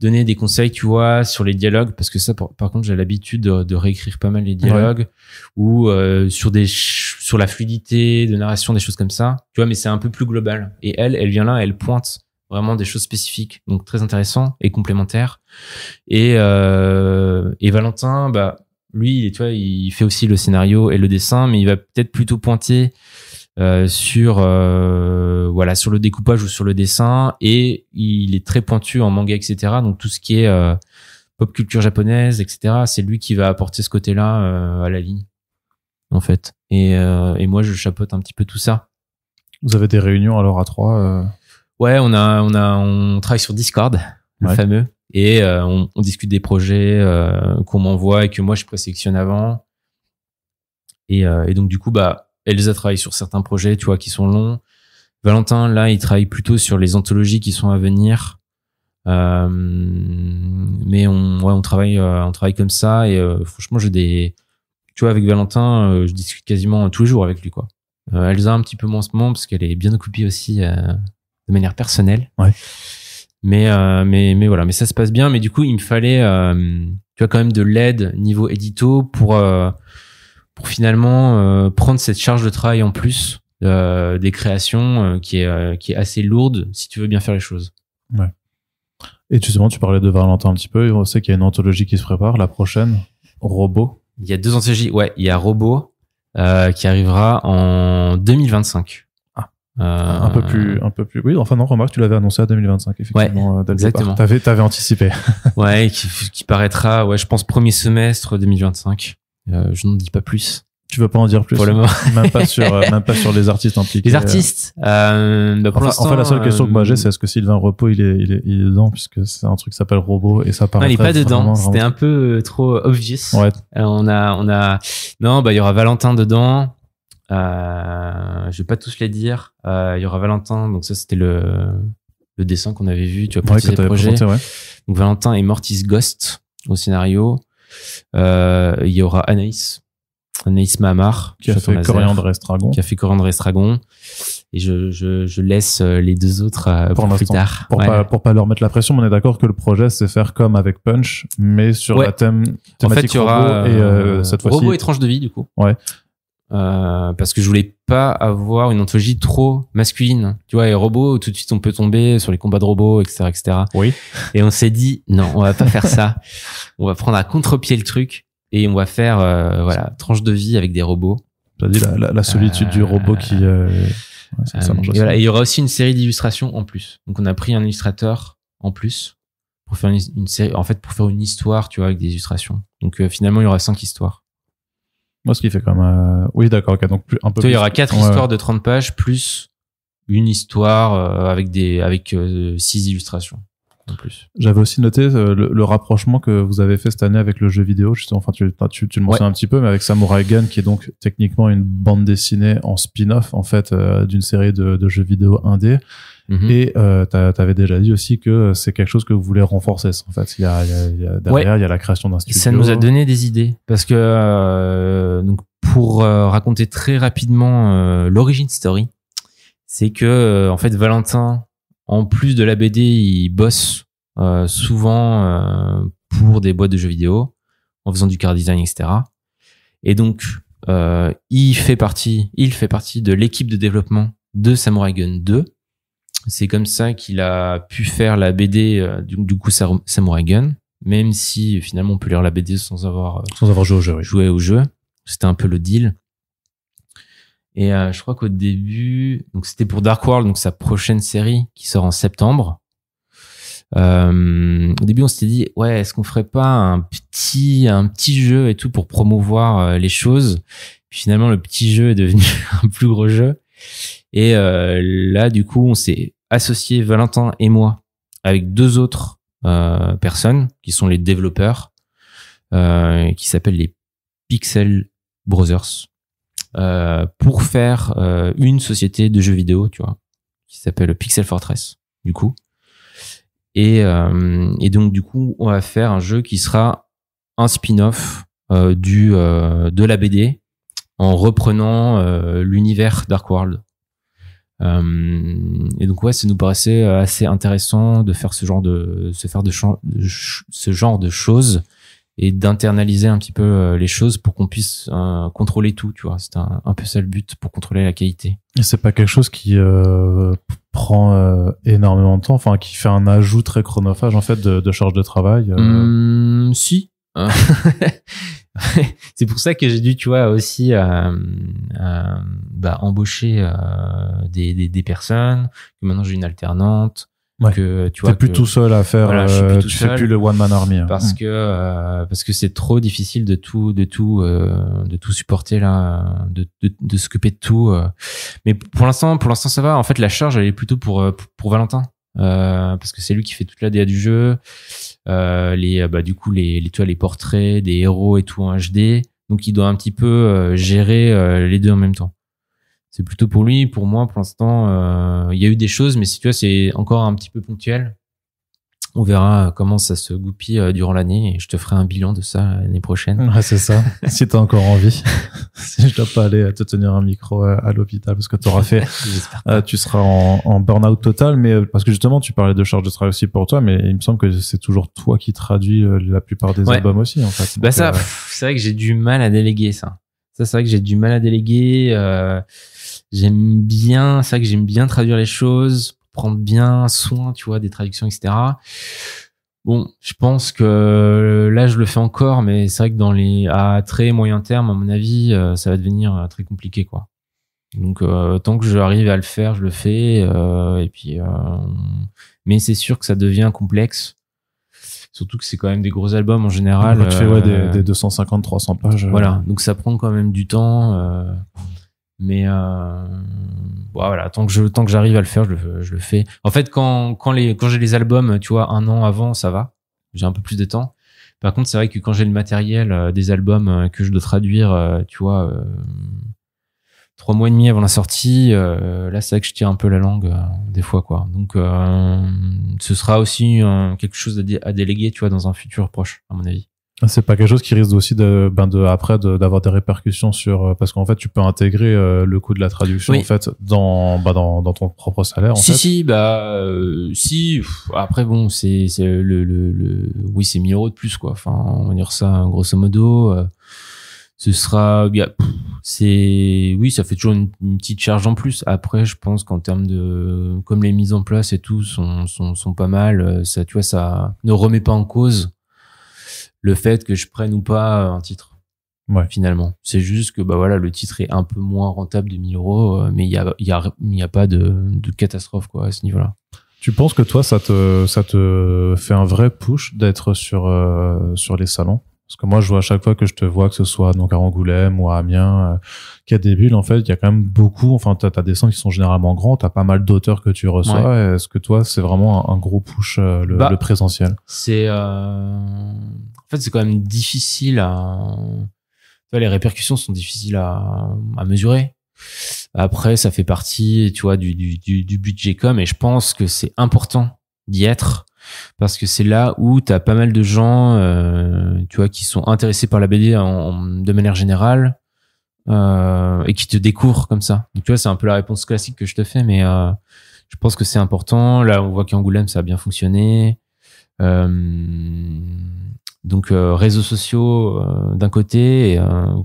[SPEAKER 2] donner des conseils, tu vois, sur les dialogues, parce que ça, par contre, j'ai l'habitude de réécrire pas mal les dialogues, ou sur la fluidité de narration, des choses comme ça, tu vois, mais c'est un peu plus global. Et elle vient là, elle pointe vraiment des choses spécifiques, donc très intéressant et complémentaire. Et Valentin, lui, tu vois, il fait aussi le scénario et le dessin, mais il va peut-être plutôt pointer sur sur le découpage ou sur le dessin, et il est très pointu en manga, etc. Donc tout ce qui est pop culture japonaise, etc. C'est lui qui va apporter ce côté-là à la ligne, en fait. Et moi, je chapeaute un petit peu tout ça.
[SPEAKER 1] Vous avez des réunions alors à 3
[SPEAKER 2] Ouais, on travaille sur Discord, le fameux, et on discute des projets qu'on m'envoie et que moi je présélectionne avant. Et donc du coup, Elsa travaille sur certains projets, tu vois, qui sont longs. Valentin, là, il travaille plutôt sur les anthologies qui sont à venir. Mais on travaille comme ça, et franchement, tu vois, avec Valentin, je discute quasiment tous les jours avec lui, quoi. Elsa un petit peu moins en ce moment parce qu'elle est bien occupée aussi de manière personnelle.
[SPEAKER 1] Ouais.
[SPEAKER 2] Mais voilà, mais ça se passe bien. Mais du coup, il me fallait, tu vois, quand même de l'aide niveau édito pour finalement prendre cette charge de travail en plus des créations qui est assez lourde si tu veux bien faire les choses.
[SPEAKER 1] Ouais. Et justement, tu parlais de Valentin un petit peu. On sait qu'il y a une anthologie qui se prépare, la prochaine, Robot.
[SPEAKER 2] Il y a 2 anthologies. Ouais, il y a Robot qui arrivera en 2025.
[SPEAKER 1] Un peu plus. Oui, enfin non, remarque, tu l'avais annoncé à 2025, effectivement.
[SPEAKER 2] Ouais, exactement.
[SPEAKER 1] T'avais anticipé.
[SPEAKER 2] Ouais, qui paraîtra, je pense premier semestre 2025. Je n'en dis pas plus.
[SPEAKER 1] Tu veux pas en dire plus?
[SPEAKER 2] Pour le moment.
[SPEAKER 1] même pas sur les artistes impliqués.
[SPEAKER 2] Les artistes. Pour l'instant.
[SPEAKER 1] Enfin, la seule question que moi j'ai, c'est est-ce que Sylvain Repos il est dedans, puisque c'est un truc qui s'appelle Robot et ça paraît.
[SPEAKER 2] Non, il est pas dedans. C'était un peu trop obvious.
[SPEAKER 1] Ouais.
[SPEAKER 2] Non, il y aura Valentin dedans. Je vais pas tous les dire. Il y aura Valentin. Donc ça, c'était le dessin qu'on avait vu. Tu vois, pour le projet. Donc Valentin et Mortis Ghost au scénario. Il y aura Anaïs Mahamar
[SPEAKER 1] qui a fait Coriandre Estragon.
[SPEAKER 2] Et je laisse les 2 autres pour plus tard.
[SPEAKER 1] Pour pas leur mettre la pression, mais on est d'accord que le projet c'est faire comme avec Punch, mais sur la thématique
[SPEAKER 2] en fait, il y aura
[SPEAKER 1] et cette fois-ci
[SPEAKER 2] Robot et Tranche de vie, du coup.
[SPEAKER 1] Ouais.
[SPEAKER 2] Parce que je voulais pas avoir une anthologie trop masculine, tu vois, et Robot, tout de suite on peut tomber sur les combats de robots, etc.
[SPEAKER 1] Oui.
[SPEAKER 2] Et on s'est dit non, on va pas faire ça. On va prendre à contre-pied le truc et on va faire Tranche de vie avec des robots.
[SPEAKER 1] T'as dit la solitude du robot qui ça marche aussi.
[SPEAKER 2] Et il y aura aussi une série d'illustrations en plus. Donc on a pris un illustrateur en plus pour faire une série, en fait, pour faire une histoire, tu vois, avec des illustrations. Donc finalement il y aura 5 histoires.
[SPEAKER 1] Moi, ce qui fait quand même... Oui, d'accord, ok. Donc, un peu plus...
[SPEAKER 2] Il y aura 4 histoires de 30 pages, plus une histoire avec 6 illustrations en plus.
[SPEAKER 1] J'avais aussi noté le rapprochement que vous avez fait cette année avec le jeu vidéo. Justement, enfin, tu le mentionnes un petit peu, mais avec Samurai Gun, qui est donc techniquement une bande dessinée en spin-off, en fait, d'une série de jeux vidéo indé. Mm-hmm. Et t'avais déjà dit aussi que c'est quelque chose que vous voulez renforcer. En fait, il y a derrière, il y a la création d'un studio.
[SPEAKER 2] Ça nous a donné des idées parce que donc pour raconter très rapidement l'origine story, c'est que en fait Valentin, en plus de la BD, il bosse souvent pour des boîtes de jeux vidéo en faisant du car design, etc. Et donc il fait partie de l'équipe de développement de Samurai Gun 2. C'est comme ça qu'il a pu faire la BD du coup Samurai Gun, même si finalement on peut lire la BD sans avoir
[SPEAKER 1] joué au jeu. Oui.
[SPEAKER 2] Joué au jeu. C'était un peu le deal. Et je crois qu'au début, donc c'était pour Dark World, donc sa prochaine série qui sort en septembre. Au début, on s'était dit est-ce qu'on ferait pas un petit jeu et tout pour promouvoir les choses. Puis finalement, le petit jeu est devenu un plus gros jeu. Et là, du coup, on s'est associé, Valentin et moi, avec 2 autres personnes qui sont les développeurs, qui s'appellent les Pixel Brothers, pour faire une société de jeux vidéo, tu vois, qui s'appelle Pixel Fortress, du coup. Et donc, du coup, on va faire un jeu qui sera un spin-off de la BD en reprenant l'univers Dark World. Et donc ça nous paraissait assez intéressant de faire ce genre de choses et d'internaliser un petit peu les choses pour qu'on puisse contrôler tout, tu vois. C'était un peu ça le but, pour contrôler la qualité.
[SPEAKER 1] Et c'est pas quelque chose qui prend énormément de temps, enfin qui fait un ajout très chronophage en fait de charge de travail.
[SPEAKER 2] Si. c'est pour ça que j'ai dû, tu vois, aussi embaucher des personnes. Que maintenant j'ai une alternante.
[SPEAKER 1] Ouais.
[SPEAKER 2] Que tu vois,
[SPEAKER 1] t'es plus tout seul à faire. Voilà, tu fais plus le one man army.
[SPEAKER 2] Parce que c'est trop difficile de tout supporter là, de s'occuper de tout. Mais pour l'instant ça va. En fait, la charge elle est plutôt pour Valentin. Parce que c'est lui qui fait toute la DA du jeu, du coup les portraits des héros et tout en HD, donc il doit un petit peu gérer les deux en même temps. C'est plutôt pour lui. Pour moi, pour l'instant, il y a eu des choses, mais si tu vois, c'est encore un petit peu ponctuel. On verra comment ça se goupille durant l'année et je te ferai un bilan de ça l'année prochaine.
[SPEAKER 1] Ouais, c'est ça. Si t'as encore envie. Si je dois pas aller te tenir un micro à l'hôpital parce que t'auras fait, tu seras en burn-out total, mais parce que justement, tu parlais de charge de travail aussi pour toi, mais il me semble que c'est toujours toi qui traduis la plupart des albums aussi, en fait.
[SPEAKER 2] Donc, c'est vrai que j'ai du mal à déléguer ça. Ça, c'est vrai que j'ai du mal à déléguer. C'est vrai que j'aime bien traduire les choses, prendre bien soin, tu vois, des traductions, etc. Bon, je pense que là, je le fais encore, mais c'est vrai que à très moyen terme, à mon avis, ça va devenir très compliqué, quoi. Donc, tant que j'arrive à le faire, je le fais. Et puis, mais c'est sûr que ça devient complexe. Surtout que c'est quand même des gros albums en général.
[SPEAKER 1] Tu fais des 250-300 pages.
[SPEAKER 2] Voilà, donc ça prend quand même du temps. Mais voilà, tant que j'arrive à le faire, je le fais. En fait, quand j'ai les albums, tu vois, un an avant, ça va. J'ai un peu plus de temps. Par contre, c'est vrai que quand j'ai le matériel des albums que je dois traduire, tu vois, 3 mois et demi avant la sortie, là, c'est vrai que je tire un peu la langue des fois, quoi. Donc, ce sera aussi quelque chose à déléguer, tu vois, dans un futur proche, à mon avis.
[SPEAKER 1] C'est pas quelque chose qui risque aussi d'avoir des répercussions sur, parce qu'en fait, tu peux intégrer le coût de la traduction, en fait, dans ton propre salaire, en fait.
[SPEAKER 2] Si. Après, bon, c'est oui, c'est 1 000 € de plus, quoi. Enfin, on va dire ça, grosso modo. Ce sera, oui, ça fait toujours une petite charge en plus. Après, je pense qu'en termes comme les mises en place et tout sont pas mal, ça, tu vois, ça ne remet pas en cause le fait que je prenne ou pas un titre.
[SPEAKER 1] Ouais.
[SPEAKER 2] Finalement, c'est juste que le titre est un peu moins rentable de 1 000 €, mais il y a pas de catastrophe, quoi, à ce niveau-là.
[SPEAKER 1] Tu penses que toi, ça te fait un vrai push d'être sur les salons? Parce que moi, je vois à chaque fois que je te vois, que ce soit donc à Angoulême ou à Amiens, qu'il y a des bulles, en fait, il y a quand même beaucoup, enfin, t'as des stands qui sont généralement grands, t'as pas mal d'auteurs que tu reçois. Ouais. Est-ce que toi, c'est vraiment un gros push, le présentiel?
[SPEAKER 2] En fait, c'est quand même difficile tu vois, les répercussions sont difficiles à mesurer. Après, ça fait partie, tu vois, du budget com, et je pense que c'est important d'y être. Parce que c'est là où t'as pas mal de gens, tu vois, qui sont intéressés par la BD de manière générale, et qui te découvrent comme ça. Donc, tu vois, c'est un peu la réponse classique que je te fais, mais je pense que c'est important. Là, on voit qu'Angoulême, ça a bien fonctionné. Donc, réseaux sociaux d'un côté,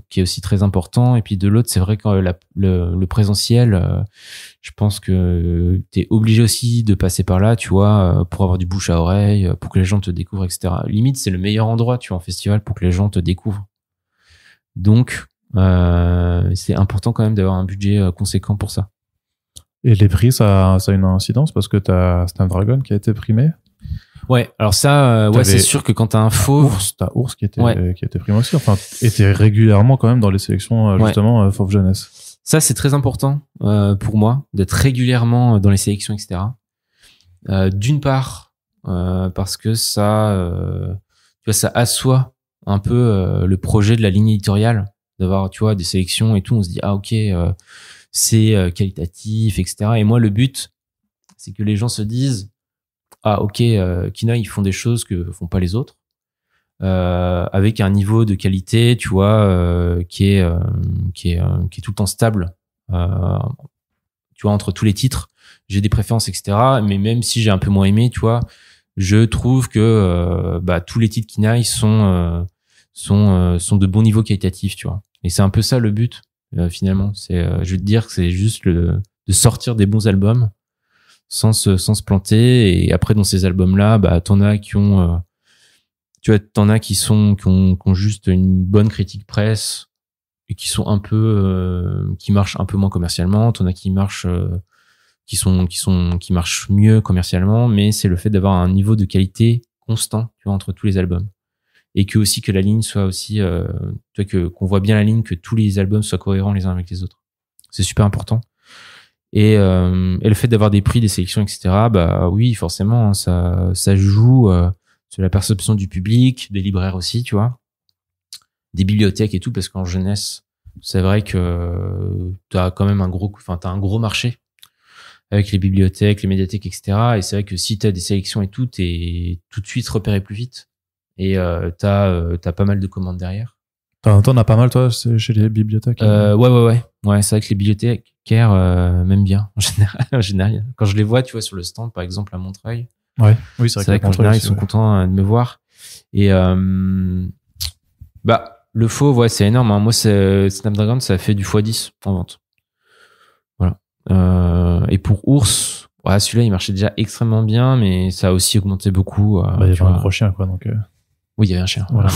[SPEAKER 2] qui est aussi très important, et puis de l'autre, c'est vrai que le présentiel, je pense que t'es obligé aussi de passer par là, tu vois, pour avoir du bouche à oreille, pour que les gens te découvrent, etc. Limite, c'est le meilleur endroit, tu vois, en festival, pour que les gens te découvrent. Donc, c'est important quand même d'avoir un budget conséquent pour ça.
[SPEAKER 1] Et les prix, ça a une incidence parce que t'as Snapdragon qui a été primé.
[SPEAKER 2] Ouais, alors ça, c'est sûr que quand t'as un fauve,
[SPEAKER 1] t'as Ours qui a été primé aussi. Enfin, était régulièrement quand même dans les sélections justement Fauve Jeunesse.
[SPEAKER 2] Ça, c'est très important pour moi d'être régulièrement dans les sélections, etc. D'une part, parce que ça, tu vois, ça assoit un peu le projet de la ligne éditoriale, d'avoir, tu vois, des sélections et tout. On se dit ok, c'est qualitatif, etc. Et moi, le but, c'est que les gens se disent ok, Kina, ils font des choses que font pas les autres, avec un niveau de qualité, tu vois, qui est tout le temps stable, tu vois, entre tous les titres. J'ai des préférences, etc. Mais même si j'ai un peu moins aimé, tu vois, je trouve que tous les titres Kina, ils sont de bon niveau qualitatif, tu vois. Et c'est un peu ça le but, finalement. C'est, je veux te dire que c'est juste de sortir des bons albums sans se planter. Et après, dans ces albums-là, t'en as qui ont Tu vois, t'en as qui ont juste une bonne critique presse et qui sont un peu, qui marchent un peu moins commercialement. T'en as qui marchent, qui marchent mieux commercialement, mais c'est le fait d'avoir un niveau de qualité constant, tu vois, entre tous les albums. Et que aussi que la ligne soit aussi, tu vois, qu'on voit bien la ligne, que tous les albums soient cohérents les uns avec les autres. C'est super important. Et le fait d'avoir des prix, des sélections, etc. Bah oui, forcément, hein, ça joue sur la perception du public, des libraires aussi, tu vois, des bibliothèques et tout, parce qu'en jeunesse, c'est vrai que t'as quand même t'as un gros marché avec les bibliothèques, les médiathèques, etc. Et c'est vrai que si t'as des sélections et tout, t'es tout de suite repéré plus vite. Et t'as pas mal de commandes derrière.
[SPEAKER 1] T'en as pas mal, toi, chez les bibliothèques?
[SPEAKER 2] Ouais, c'est vrai que les bibliothécaires m'aiment bien, en général. Quand je les vois, tu vois, sur le stand, par exemple, à Montreuil.
[SPEAKER 1] Ouais, oui, c'est
[SPEAKER 2] vrai qu'en général, ils sont contents de me voir. Et, le faux, ouais, c'est énorme, hein. Moi, Snapdragon, ça a fait du x10 en vente. Voilà. Et pour Ours, ouais, celui-là, il marchait déjà extrêmement bien, mais ça a aussi augmenté beaucoup.
[SPEAKER 1] Il y avait un gros chien, quoi, donc.
[SPEAKER 2] Oui, il y avait un chien.
[SPEAKER 1] Voilà.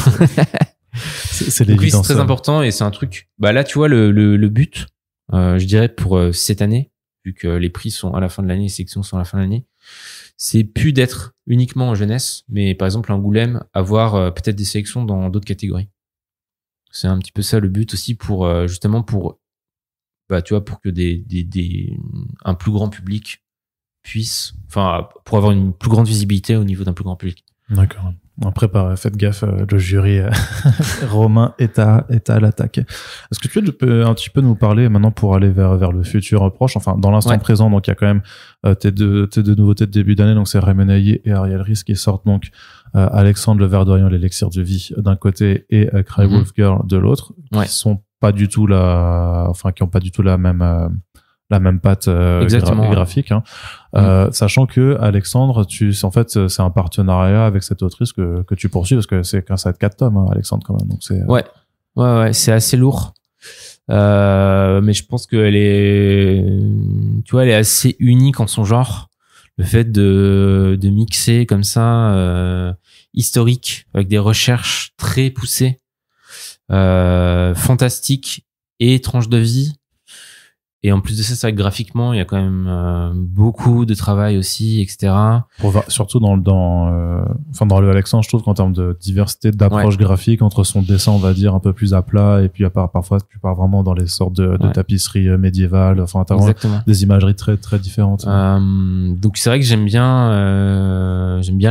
[SPEAKER 1] c'est
[SPEAKER 2] donc oui, c'est très important et c'est un truc. Bah là, tu vois, le but, je dirais pour cette année, vu que les prix sont à la fin de l'année, les sections sont à la fin de l'année, c'est plus d'être uniquement en jeunesse, mais par exemple Angoulême, avoir peut-être des sélections dans d'autres catégories. C'est un petit peu ça le but aussi pour justement pour tu vois, pour que un plus grand public puisse, enfin, pour avoir une plus grande visibilité au niveau d'un plus grand public.
[SPEAKER 1] D'accord. Après, faites gaffe, le jury Romain est à l'attaque. Est-ce que tu peux un petit peu nous parler maintenant pour aller vers le futur proche, enfin dans l'instant présent, donc il y a quand même tes deux nouveautés de début d'année, donc c'est Rémenaillé et Ariel Ries qui sortent, donc Alexandre le Ver d'Orient, l'élixir de vie d'un côté et Cry Wolf Girl de l'autre, qui sont pas du tout qui ont pas du tout la même patte graphique, hein. Sachant que Alexandre, c'est un partenariat avec cette autrice que tu poursuis, parce que ça va être 4 tomes, hein, Alexandre, quand même. Donc
[SPEAKER 2] ouais, c'est assez lourd. Mais je pense qu'elle est, tu vois, elle est assez unique en son genre. Le fait de mixer comme ça, historique, avec des recherches très poussées, fantastiques et tranches de vie. Et en plus de ça, c'est vrai que graphiquement, il y a quand même beaucoup de travail aussi, etc.
[SPEAKER 1] Surtout dans le Alexandre, je trouve qu'en termes de diversité d'approche graphique, entre son dessin, on va dire, un peu plus à plat, et puis parfois, tu pars vraiment dans les sortes de tapisseries médiévales, enfin, t'as vraiment des imageries très, très différentes.
[SPEAKER 2] Donc c'est vrai que j'aime bien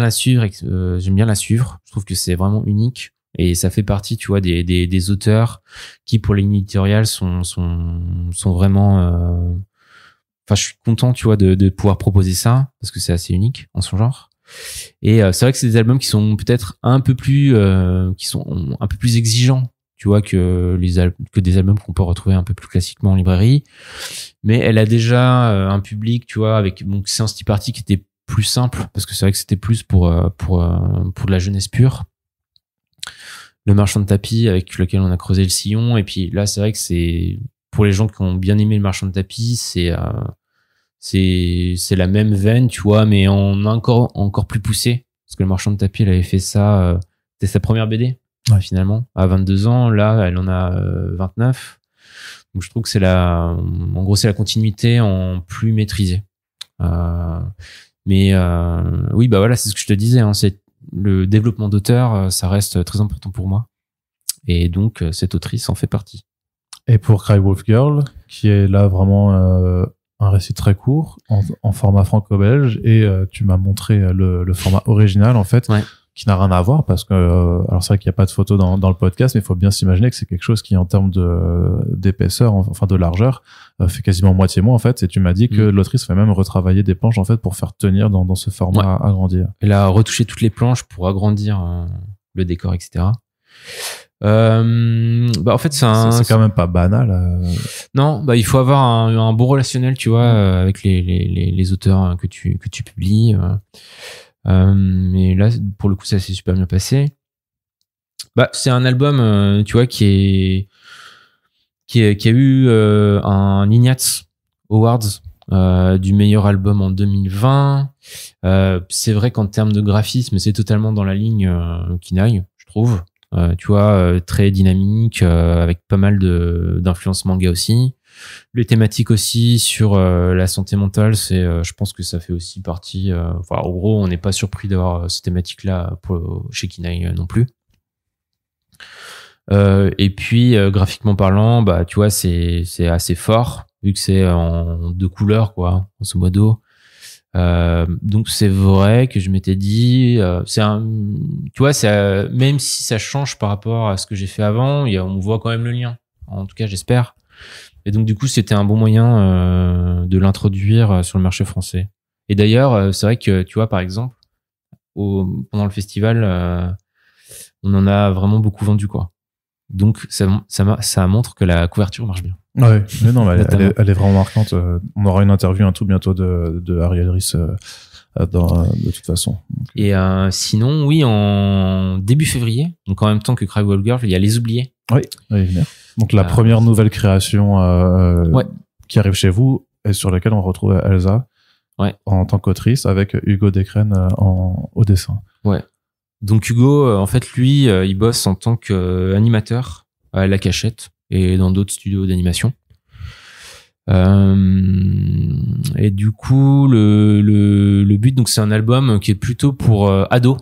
[SPEAKER 2] la suivre, Je trouve que c'est vraiment unique. Et ça fait partie, tu vois, des auteurs qui, pour les lignes éditoriales, sont vraiment. Enfin, je suis content, tu vois, de pouvoir proposer ça parce que c'est assez unique en son genre. Et c'est vrai que c'est des albums qui sont peut-être un peu plus, exigeants, tu vois, que des albums qu'on peut retrouver un peu plus classiquement en librairie. Mais elle a déjà un public, tu vois, avec Séance Tea Party qui était plus simple parce que c'est vrai que c'était plus pour de la jeunesse pure. Le Marchand de tapis avec lequel on a creusé le sillon, et puis là c'est vrai que c'est pour les gens qui ont bien aimé le Marchand de tapis, c'est la même veine, tu vois, mais en encore plus poussé, parce que le Marchand de tapis, elle avait fait ça, c'était sa première BD finalement à 22 ans, là elle en a 29, donc je trouve que c'est la continuité en plus maîtrisée. Oui, bah voilà, c'est ce que je te disais, hein, c'est le développement d'auteur, ça reste très important pour moi. Et donc, cette autrice en fait partie.
[SPEAKER 1] Et pour Cry Wolf Girl, qui est là vraiment un récit très court, en format franco-belge, et tu m'as montré le format original, en fait, qui n'a rien à voir, parce que, alors c'est vrai qu'il n'y a pas de photo dans le podcast, mais il faut bien s'imaginer que c'est quelque chose qui, en termes d'épaisseur, enfin de largeur, fait quasiment moitié-moins, en fait. Et tu m'as dit que l'autrice fait même retravailler des planches, en fait, pour faire tenir dans ce format agrandi.
[SPEAKER 2] Elle a retouché toutes les planches pour agrandir le décor, etc. En fait, c'est
[SPEAKER 1] quand même pas banal.
[SPEAKER 2] Non, il faut avoir un bon relationnel, tu vois, avec les auteurs que tu publies. Mais là, pour le coup, ça s'est super bien passé. C'est un album, tu vois, qui a eu un Ignatz Awards du meilleur album en 2020. C'est vrai qu'en termes de graphisme, c'est totalement dans la ligne Kinaï, je trouve. Tu vois, très dynamique, avec pas mal d'influence manga aussi. Les thématiques aussi sur la santé mentale, je pense que ça fait aussi partie. En gros, on n'est pas surpris d'avoir ces thématiques-là chez Kinaï non plus. Et puis graphiquement parlant, bah tu vois, c'est assez fort vu que c'est en 2 couleurs, quoi, grosso modo. Donc c'est vrai que je m'étais dit, tu vois, même si ça change par rapport à ce que j'ai fait avant, on voit quand même le lien. En tout cas, j'espère. Et donc du coup, c'était un bon moyen de l'introduire sur le marché français. Et d'ailleurs, c'est vrai que tu vois, par exemple, pendant le festival, on en a vraiment beaucoup vendu, quoi. Donc ça montre que la couverture marche bien.
[SPEAKER 1] Ouais, mais non, elle est vraiment marquante. On aura une interview tout bientôt de Ariel Ries de toute façon. Donc,
[SPEAKER 2] et sinon, oui, en début février, donc en même temps que Cry Wolf Girl, il y a Les Oubliés.
[SPEAKER 1] Oui, bien. Donc la première nouvelle création qui arrive chez vous et sur laquelle on retrouve Elsa en tant qu'autrice avec Hugo Descraines au dessin.
[SPEAKER 2] Ouais. Donc Hugo, en fait, lui, il bosse en tant qu'animateur à La Cachette et dans d'autres studios d'animation. Et du coup, le but, donc c'est un album qui est plutôt pour ados.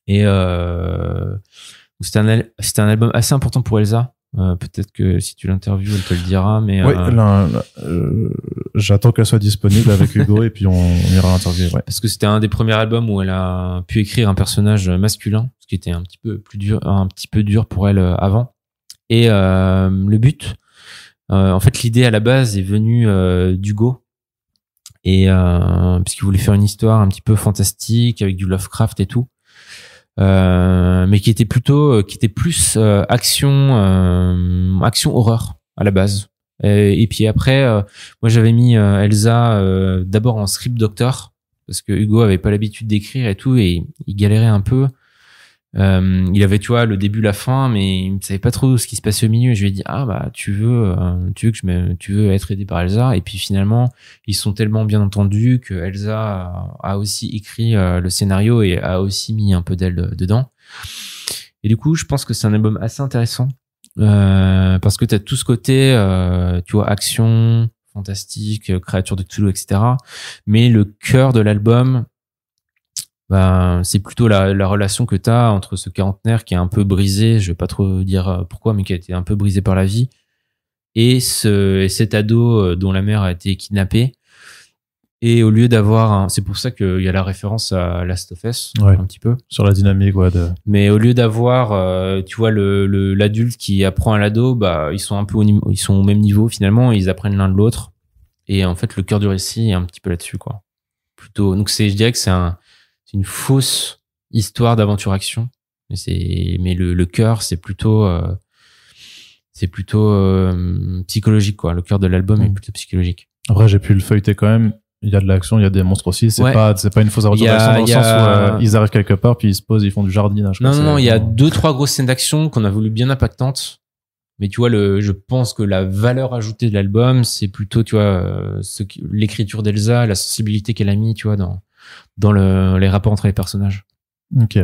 [SPEAKER 2] Et c'était un album assez important pour Elsa. Peut-être que si tu l'interviews, elle te le dira, mais
[SPEAKER 1] oui, j'attends qu'elle soit disponible avec Hugo et puis on ira l'interviewer. Ouais.
[SPEAKER 2] Parce que c'était un des premiers albums où elle a pu écrire un personnage masculin, ce qui était un petit peu dur pour elle avant. Et le but, en fait, l'idée à la base est venue d'Hugo, et puisqu'il voulait faire une histoire un petit peu fantastique avec du Lovecraft et tout. Mais qui était plus action horreur à la base. Et puis après, moi j'avais mis Elsa d'abord en script doctor parce que Hugo avait pas l'habitude d'écrire et tout, et il galérait un peu. Il avait, tu vois, le début, la fin, mais il ne savait pas trop ce qui se passait au milieu. Je lui ai dit, tu veux être aidé par Elsa. Et puis finalement, ils sont tellement bien entendus que Elsa a aussi écrit le scénario et a aussi mis un peu d'elle dedans. Et du coup, je pense que c'est un album assez intéressant parce que t'as tout ce côté, tu vois, action, fantastique, créature de Cthulhu, etc. Mais le cœur de l'album, c'est plutôt la relation que t'as entre ce quarantenaire qui est un peu brisé, je vais pas trop dire pourquoi, mais qui a été un peu brisé par la vie, et cet ado dont la mère a été kidnappée. Et au lieu d'avoir c'est pour ça qu'il y a la référence à Last of Us, un petit peu.
[SPEAKER 1] Sur la dynamique,
[SPEAKER 2] Mais au lieu d'avoir, tu vois, l'adulte qui apprend à l'ado, ils sont ils sont au même niveau finalement, ils apprennent l'un de l'autre. Et en fait, le cœur du récit est un petit peu là-dessus, quoi. Plutôt, donc je dirais que c'est une fausse histoire d'aventure-action, mais le cœur, c'est plutôt psychologique, quoi. Le cœur de l'album est plutôt psychologique.
[SPEAKER 1] Après, j'ai pu le feuilleter quand même. Il y a de l'action, il y a des monstres aussi. C'est pas une fausse aventure d'action dans le sens où ils arrivent quelque part puis ils se posent, ils font du jardinage.
[SPEAKER 2] Non, il y a 2-3 grosses scènes d'action qu'on a voulu bien impactantes. Mais tu vois, je pense que la valeur ajoutée de l'album, c'est plutôt, tu vois, l'écriture d'Elsa, la sensibilité qu'elle a mis, tu vois, dans les rapports entre les personnages.
[SPEAKER 1] Ok.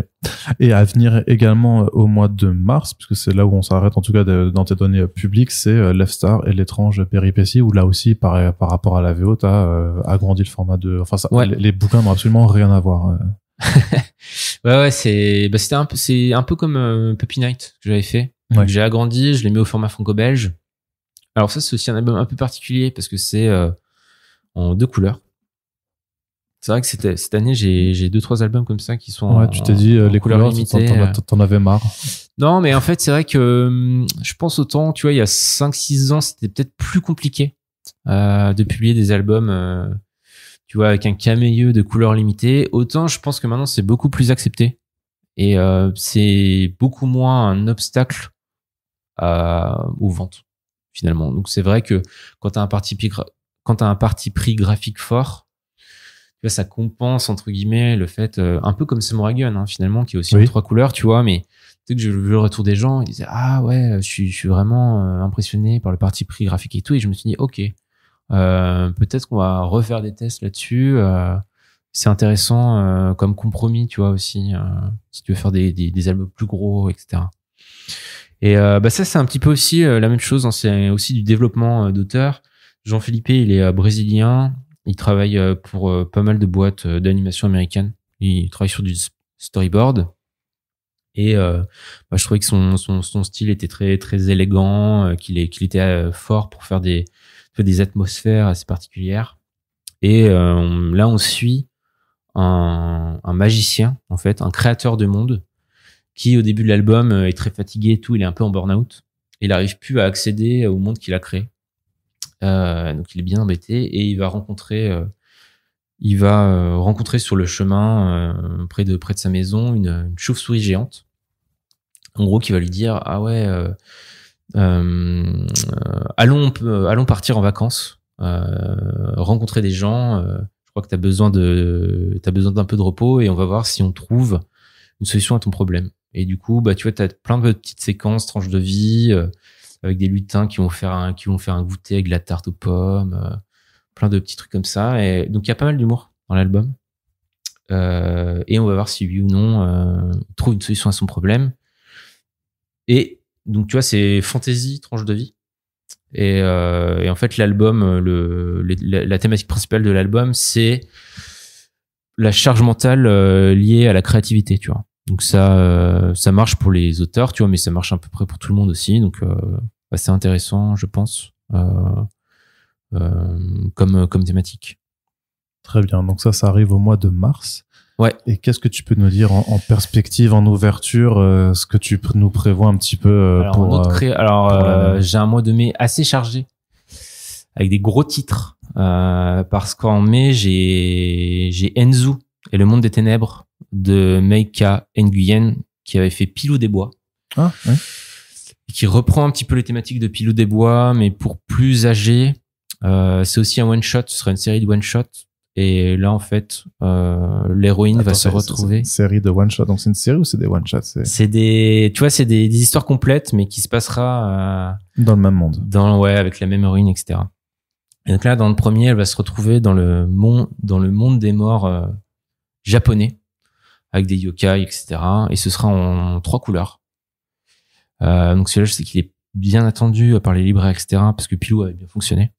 [SPEAKER 1] Et à venir également au mois de mars, puisque c'est là où on s'arrête en tout cas dans tes données publiques, c'est Left Star et l'étrange péripétie, où là aussi par rapport à la VO, t'as agrandi le format de. Enfin, les bouquins n'ont absolument rien à voir.
[SPEAKER 2] Ouais, c'est un peu comme Puppy Night que j'avais fait. Donc, j'ai agrandi, je l'ai mis au format franco-belge. Alors ça, c'est aussi un album un peu particulier parce que c'est en 2 couleurs. C'est vrai que cette année, j'ai 2-3 albums comme ça qui sont
[SPEAKER 1] tu t'es dit les couleurs limitées. T'en avais marre.
[SPEAKER 2] Non, mais en fait, c'est vrai que je pense autant, tu vois, il y a 5-6 ans, c'était peut-être plus compliqué de publier des albums, tu vois, avec un camélieu de couleurs limitées. Autant, je pense que maintenant, c'est beaucoup plus accepté. Et c'est beaucoup moins un obstacle aux ventes, finalement. Donc, c'est vrai que quand t'as un parti pris graphique fort, tu vois, ça compense, entre guillemets, le fait, un peu comme Samurai Gun, finalement, qui est aussi en 3 couleurs, tu vois, mais tu sais que j'ai vu le retour des gens, ils disaient, je suis vraiment impressionné par le parti pris graphique et tout, et je me suis dit, ok, Peut-être qu'on va refaire des tests là-dessus. C'est intéressant comme compromis, tu vois, aussi, si tu veux faire des albums plus gros, etc. Et ça, c'est un petit peu aussi la même chose, hein, c'est aussi du développement d'auteurs. Jean-Philippe, il est brésilien, il travaille pour pas mal de boîtes d'animation américaines. Il travaille sur du storyboard. Et je trouvais que son style était très très élégant, qu'il était fort pour faire des atmosphères assez particulières. Et là, on suit un magicien, en fait, un créateur de monde, qui au début de l'album est très fatigué et tout, il est un peu en burn-out. Il n'arrive plus à accéder au monde qu'il a créé. Donc il est bien embêté et il va rencontrer sur le chemin près de sa maison une chauve-souris géante. En gros, qui va lui dire allons partir en vacances, rencontrer des gens. Je crois que t'as besoin d'un peu de repos et on va voir si on trouve une solution à ton problème. Et du coup, tu vois, t'as plein de petites séquences, tranches de vie, avec des lutins qui vont faire un goûter avec de la tarte aux pommes, plein de petits trucs comme ça. Et donc, il y a pas mal d'humour dans l'album. Et on va voir si oui ou non, il trouve une solution à son problème. Et donc, tu vois, c'est fantasy, tranche de vie. Et en fait, l'album, la thématique principale de l'album, c'est la charge mentale liée à la créativité, tu vois. Donc ça marche pour les auteurs, tu vois, mais ça marche à peu près pour tout le monde aussi. Donc c'est intéressant, je pense, comme thématique.
[SPEAKER 1] Très bien. Donc ça arrive au mois de mars.
[SPEAKER 2] Ouais.
[SPEAKER 1] Et qu'est-ce que tu peux nous dire en perspective, en ouverture, ce que tu nous prévois un petit peu
[SPEAKER 2] j'ai un mois de mai assez chargé avec des gros titres parce qu'en mai j'ai Enzu et le monde des ténèbres de Meika Nguyen qui avait fait Pilou des Bois.
[SPEAKER 1] Ah, ouais.
[SPEAKER 2] Qui reprend un petit peu les thématiques de Pilou des Bois, mais pour plus âgé. C'est aussi un one shot, ce sera une série de one shot. Et là, en fait, l'héroïne va se retrouver.
[SPEAKER 1] C'est une série de one shot. Donc c'est une série ou c'est des one shots?
[SPEAKER 2] C'est des histoires complètes, mais qui se passera
[SPEAKER 1] dans le même monde.
[SPEAKER 2] Avec la même héroïne, etc. Et donc là, dans le premier, elle va se retrouver dans le monde des morts japonais, avec des yokai, etc. Et ce sera en 3 couleurs. Donc celui-là, je sais qu'il est bien attendu par les libraires, etc. Parce que Pilou avait bien fonctionné.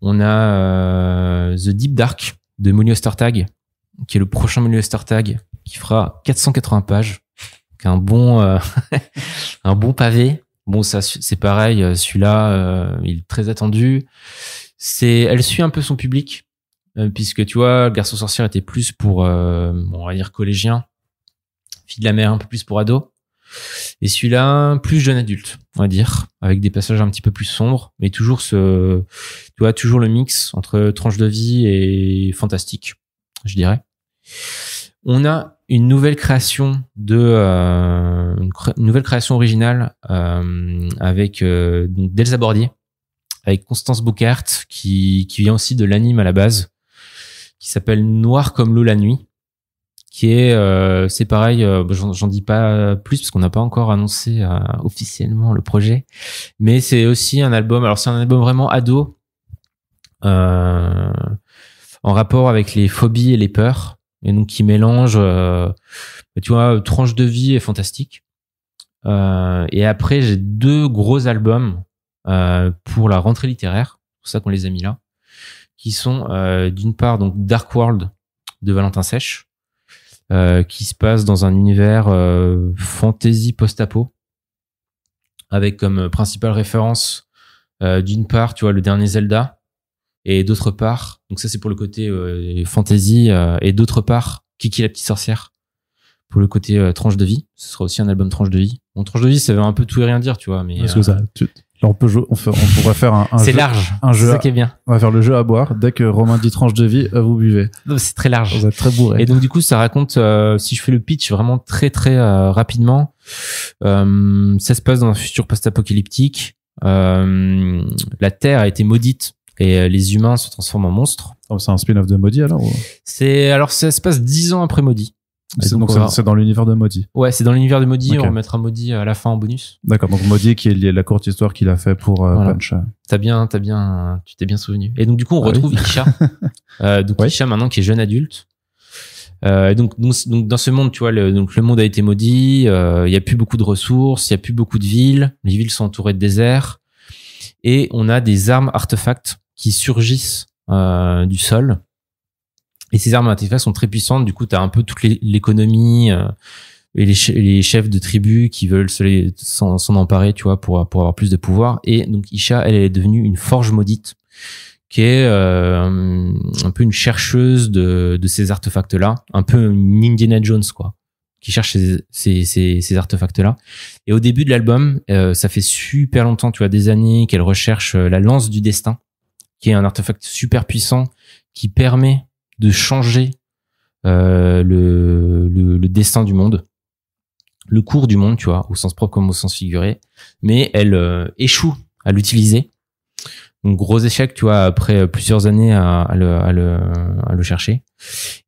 [SPEAKER 2] On a The Deep Dark de Molio Startag, qui est le prochain Molio Startag, qui fera 480 pages, qui est un bon un bon pavé. Bon, ça c'est pareil, celui-là il est très attendu. Elle suit un peu son public, puisque tu vois, Garçon sorcière était plus pour on va dire collégien, Fille de la mer un peu plus pour ado. Et celui-là, plus jeune adulte, on va dire, avec des passages un petit peu plus sombres, mais toujours toujours le mix entre tranche de vie et fantastique, je dirais. On a une nouvelle création une nouvelle création originale avec d'Elsa Bordier, avec Constance Bouckaert, qui vient aussi de l'anime à la base, qui s'appelle Noir comme l'eau la nuit. Qui est c'est pareil, j'en dis pas plus parce qu'on n'a pas encore annoncé officiellement le projet, mais c'est aussi un album, alors c'est un album vraiment ado, en rapport avec les phobies et les peurs, et donc qui mélange tu vois, tranche de vie et fantastique. Et après j'ai 2 gros albums pour la rentrée littéraire, c'est pour ça qu'on les a mis là, qui sont d'une part donc Dark World de Valentin Sèche, qui se passe dans un univers fantasy post-apo, avec comme principale référence d'une part, tu vois, le dernier Zelda, et d'autre part, donc ça c'est pour le côté fantasy, et d'autre part, Kiki la petite sorcière, pour le côté tranche de vie. Ce sera aussi un album tranche de vie. Bon, tranche de vie, ça veut un peu tout et rien dire, tu vois, mais...
[SPEAKER 1] Parce que ça, on pourrait faire un
[SPEAKER 2] c'est
[SPEAKER 1] jeu,
[SPEAKER 2] large,
[SPEAKER 1] un jeu
[SPEAKER 2] c'est ça qui est bien.
[SPEAKER 1] On va faire le jeu à boire. Dès que Romain dit tranche de vie, vous buvez.
[SPEAKER 2] Non, c'est très large.
[SPEAKER 1] Vous êtes très bourré.
[SPEAKER 2] Et donc du coup, ça raconte, si je fais le pitch vraiment très très rapidement, ça se passe dans un futur post-apocalyptique. La Terre a été maudite et les humains se transforment en monstres.
[SPEAKER 1] Oh, c'est un spin-off de Maudit alors ou...
[SPEAKER 2] Ça se passe 10 ans après Maudit.
[SPEAKER 1] Donc c'est dans l'univers de Maudit.
[SPEAKER 2] Ouais, c'est dans l'univers de Maudit. Okay. On mettra Maudit à la fin en bonus.
[SPEAKER 1] D'accord. Donc Maudit qui est lié à la courte histoire qu'il a fait pour Punch.
[SPEAKER 2] Tu t'es bien souvenu. Et donc du coup, on retrouve Isha. Donc Isha maintenant qui est jeune adulte. Donc dans ce monde, tu vois, le monde a été maudit. Il y a plus beaucoup de ressources, il y a plus beaucoup de villes. Les villes sont entourées de déserts. Et on a des armes artefacts qui surgissent du sol. Et ces armes artefacts sont très puissantes. Du coup, tu as un peu toute l'économie et les chefs de tribus qui veulent s'en emparer, tu vois, pour avoir plus de pouvoir. Et donc Isha, elle est devenue une forge maudite, qui est un peu une chercheuse de ces artefacts-là, un peu une Indiana Jones, quoi, qui cherche ces artefacts-là. Et au début de l'album, ça fait super longtemps, tu vois, des années qu'elle recherche la lance du destin, qui est un artefact super puissant qui permet de changer le destin du monde, le cours du monde, tu vois, au sens propre comme au sens figuré. Mais elle échoue à l'utiliser. Donc gros échec, tu vois, après plusieurs années à le chercher.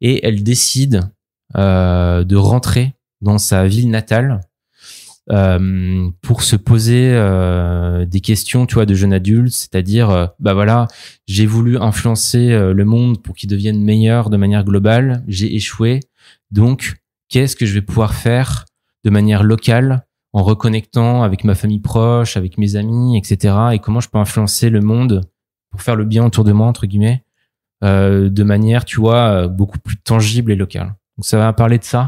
[SPEAKER 2] Et elle décide de rentrer dans sa ville natale pour se poser des questions, tu vois, de jeune adulte, c'est-à-dire bah voilà, j'ai voulu influencer le monde pour qu'il devienne meilleur de manière globale, j'ai échoué. Donc qu'est-ce que je vais pouvoir faire de manière locale en reconnectant avec ma famille proche, avec mes amis, etc. et comment je peux influencer le monde pour faire le bien autour de moi, entre guillemets, de manière, tu vois, beaucoup plus tangible et locale. Donc ça va parler de ça.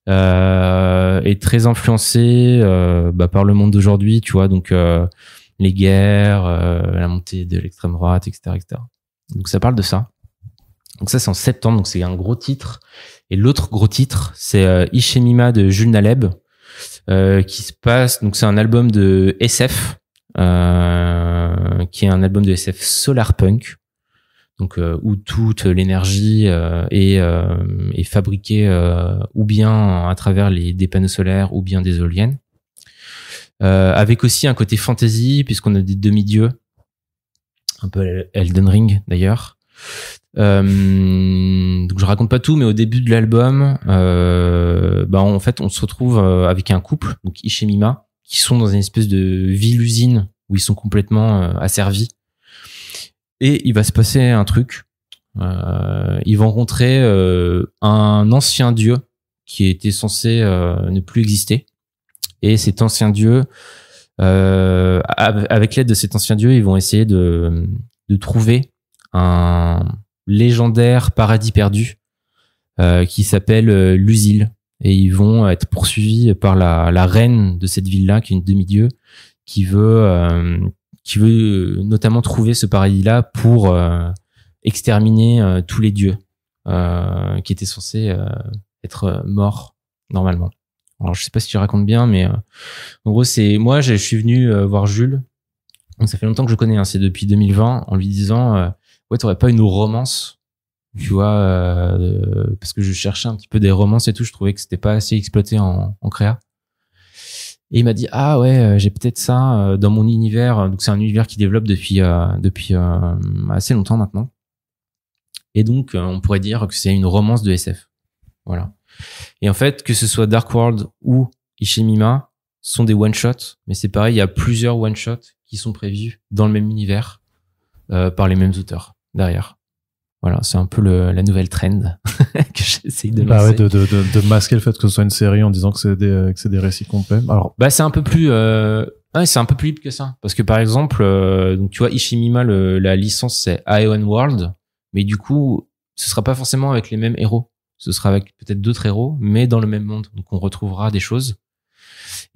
[SPEAKER 2] Est très influencé par le monde d'aujourd'hui, tu vois, donc les guerres, la montée de l'extrême droite, etc., etc. Donc ça parle de ça. Donc ça c'est en septembre, donc c'est un gros titre. Et l'autre gros titre, c'est Ishemima de Jules Naleb, qui se passe. Donc c'est un album de SF, qui est un album de SF solarpunk. Donc où toute l'énergie est fabriquée ou bien à travers des panneaux solaires ou bien des éoliennes, avec aussi un côté fantasy puisqu'on a des demi-dieux, un peu Elden Ring d'ailleurs. Donc je raconte pas tout, mais au début de l'album, en fait on se retrouve avec un couple, donc Ishemima, qui sont dans une espèce de ville-usine où ils sont complètement asservis. Et il va se passer un truc. Ils vont rencontrer un ancien dieu qui était censé ne plus exister. Et cet ancien dieu, avec l'aide de cet ancien dieu, ils vont essayer de trouver un légendaire paradis perdu qui s'appelle Lusil. Et ils vont être poursuivis par la reine de cette ville-là, qui est une demi-dieu, qui veut notamment trouver ce paradis-là pour exterminer tous les dieux qui étaient censés être morts normalement. Alors je sais pas si tu racontes bien, mais en gros c'est moi je suis venu voir Jules. Donc ça fait longtemps que je connais, hein, c'est depuis 2020, en lui disant ouais t'aurais pas une romance, tu vois, parce que je cherchais un petit peu des romances et tout, je trouvais que c'était pas assez exploité en créa. Et il m'a dit ah ouais j'ai peut-être ça dans mon univers. Donc c'est un univers qui développe depuis assez longtemps maintenant. Et donc on pourrait dire que c'est une romance de SF. Voilà. Et en fait que ce soit Dark World ou Ishemima sont des one shots, mais c'est pareil, il y a plusieurs one shots qui sont prévus dans le même univers par les mêmes auteurs derrière. Voilà, c'est un peu la nouvelle trend que j'essaye de lancer.
[SPEAKER 1] Bah ouais, de masquer le fait que ce soit une série en disant que c'est des récits complets. Alors,
[SPEAKER 2] bah c'est un peu plus c'est un peu plus libre que ça, parce que par exemple donc tu vois Ishemima, la licence c'est Aeon World, mais du coup ce sera pas forcément avec les mêmes héros, ce sera avec peut-être d'autres héros mais dans le même monde, donc on retrouvera des choses.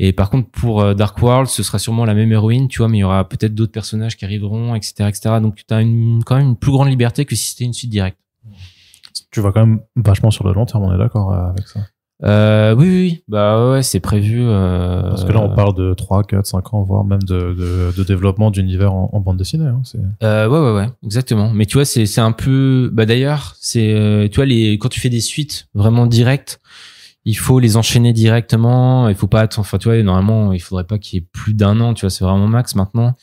[SPEAKER 2] Et par contre pour Dark World ce sera sûrement la même héroïne, tu vois, mais il y aura peut-être d'autres personnages qui arriveront, etc., donc tu as quand même une plus grande liberté que si c'était une suite directe.
[SPEAKER 1] Tu vas quand même vachement sur le long terme, on est d'accord avec ça?
[SPEAKER 2] Oui. Bah ouais, c'est prévu.
[SPEAKER 1] Parce que là, on parle de 3, 4, 5 ans, voire même de développement d'univers en bande dessinée. Hein,
[SPEAKER 2] ouais, exactement. Mais tu vois, c'est un peu. Bah d'ailleurs, c'est tu vois quand tu fais des suites vraiment directes, il faut les enchaîner directement. Il faut pas attendre. Enfin, tu vois, normalement, il faudrait pas qu'il y ait plus d'un an. Tu vois, c'est vraiment max maintenant.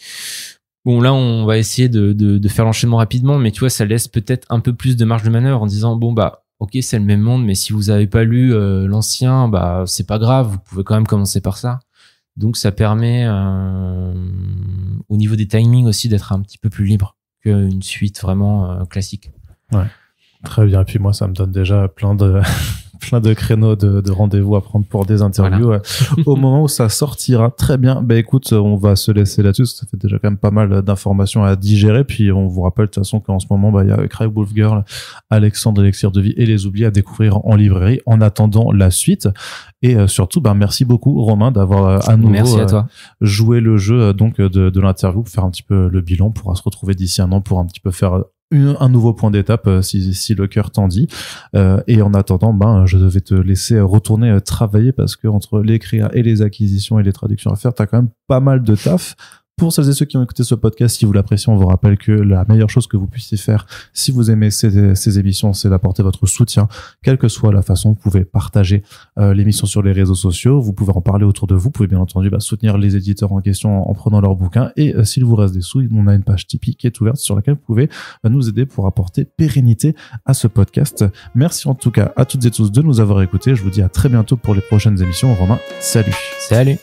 [SPEAKER 2] Bon, là, on va essayer de faire l'enchaînement rapidement, mais tu vois, ça laisse peut-être un peu plus de marge de manœuvre en disant bon bah ok, c'est le même monde, mais si vous avez pas lu l'ancien, bah c'est pas grave, vous pouvez quand même commencer par ça. Donc ça permet au niveau des timings aussi d'être un petit peu plus libre qu'une suite vraiment classique.
[SPEAKER 1] Ouais, très bien. Et puis moi, ça me donne déjà plein de créneaux de rendez-vous à prendre pour des interviews. Voilà. Au moment où ça sortira. Très bien. Ben écoute, on va se laisser là-dessus. Ça fait déjà quand même pas mal d'informations à digérer. Puis on vous rappelle de toute façon qu'en ce moment, il y a Cry Wolf Girl, Alexandre Elixir de Vie et Les Oubliés à découvrir en librairie en attendant la suite. Et surtout, merci beaucoup Romain d'avoir à nouveau joué le jeu donc de l'interview pour faire un petit peu le bilan. On pourra se retrouver d'ici un an pour un petit peu faire un nouveau point d'étape si le cœur t'en dit. Et en attendant, je devais te laisser retourner travailler parce que entre l'écrire et les acquisitions et les traductions à faire, t'as quand même pas mal de taf. Pour celles et ceux qui ont écouté ce podcast, si vous l'appréciez, on vous rappelle que la meilleure chose que vous puissiez faire si vous aimez ces émissions, c'est d'apporter votre soutien, quelle que soit la façon. Vous pouvez partager l'émission sur les réseaux sociaux, vous pouvez en parler autour de vous, vous pouvez bien entendu soutenir les éditeurs en question en prenant leurs bouquins, et s'il vous reste des sous, on a une page Tipeee qui est ouverte sur laquelle vous pouvez nous aider pour apporter pérennité à ce podcast. Merci en tout cas à toutes et tous de nous avoir écoutés. Je vous dis à très bientôt pour les prochaines émissions. Romain, salut.
[SPEAKER 2] Salut.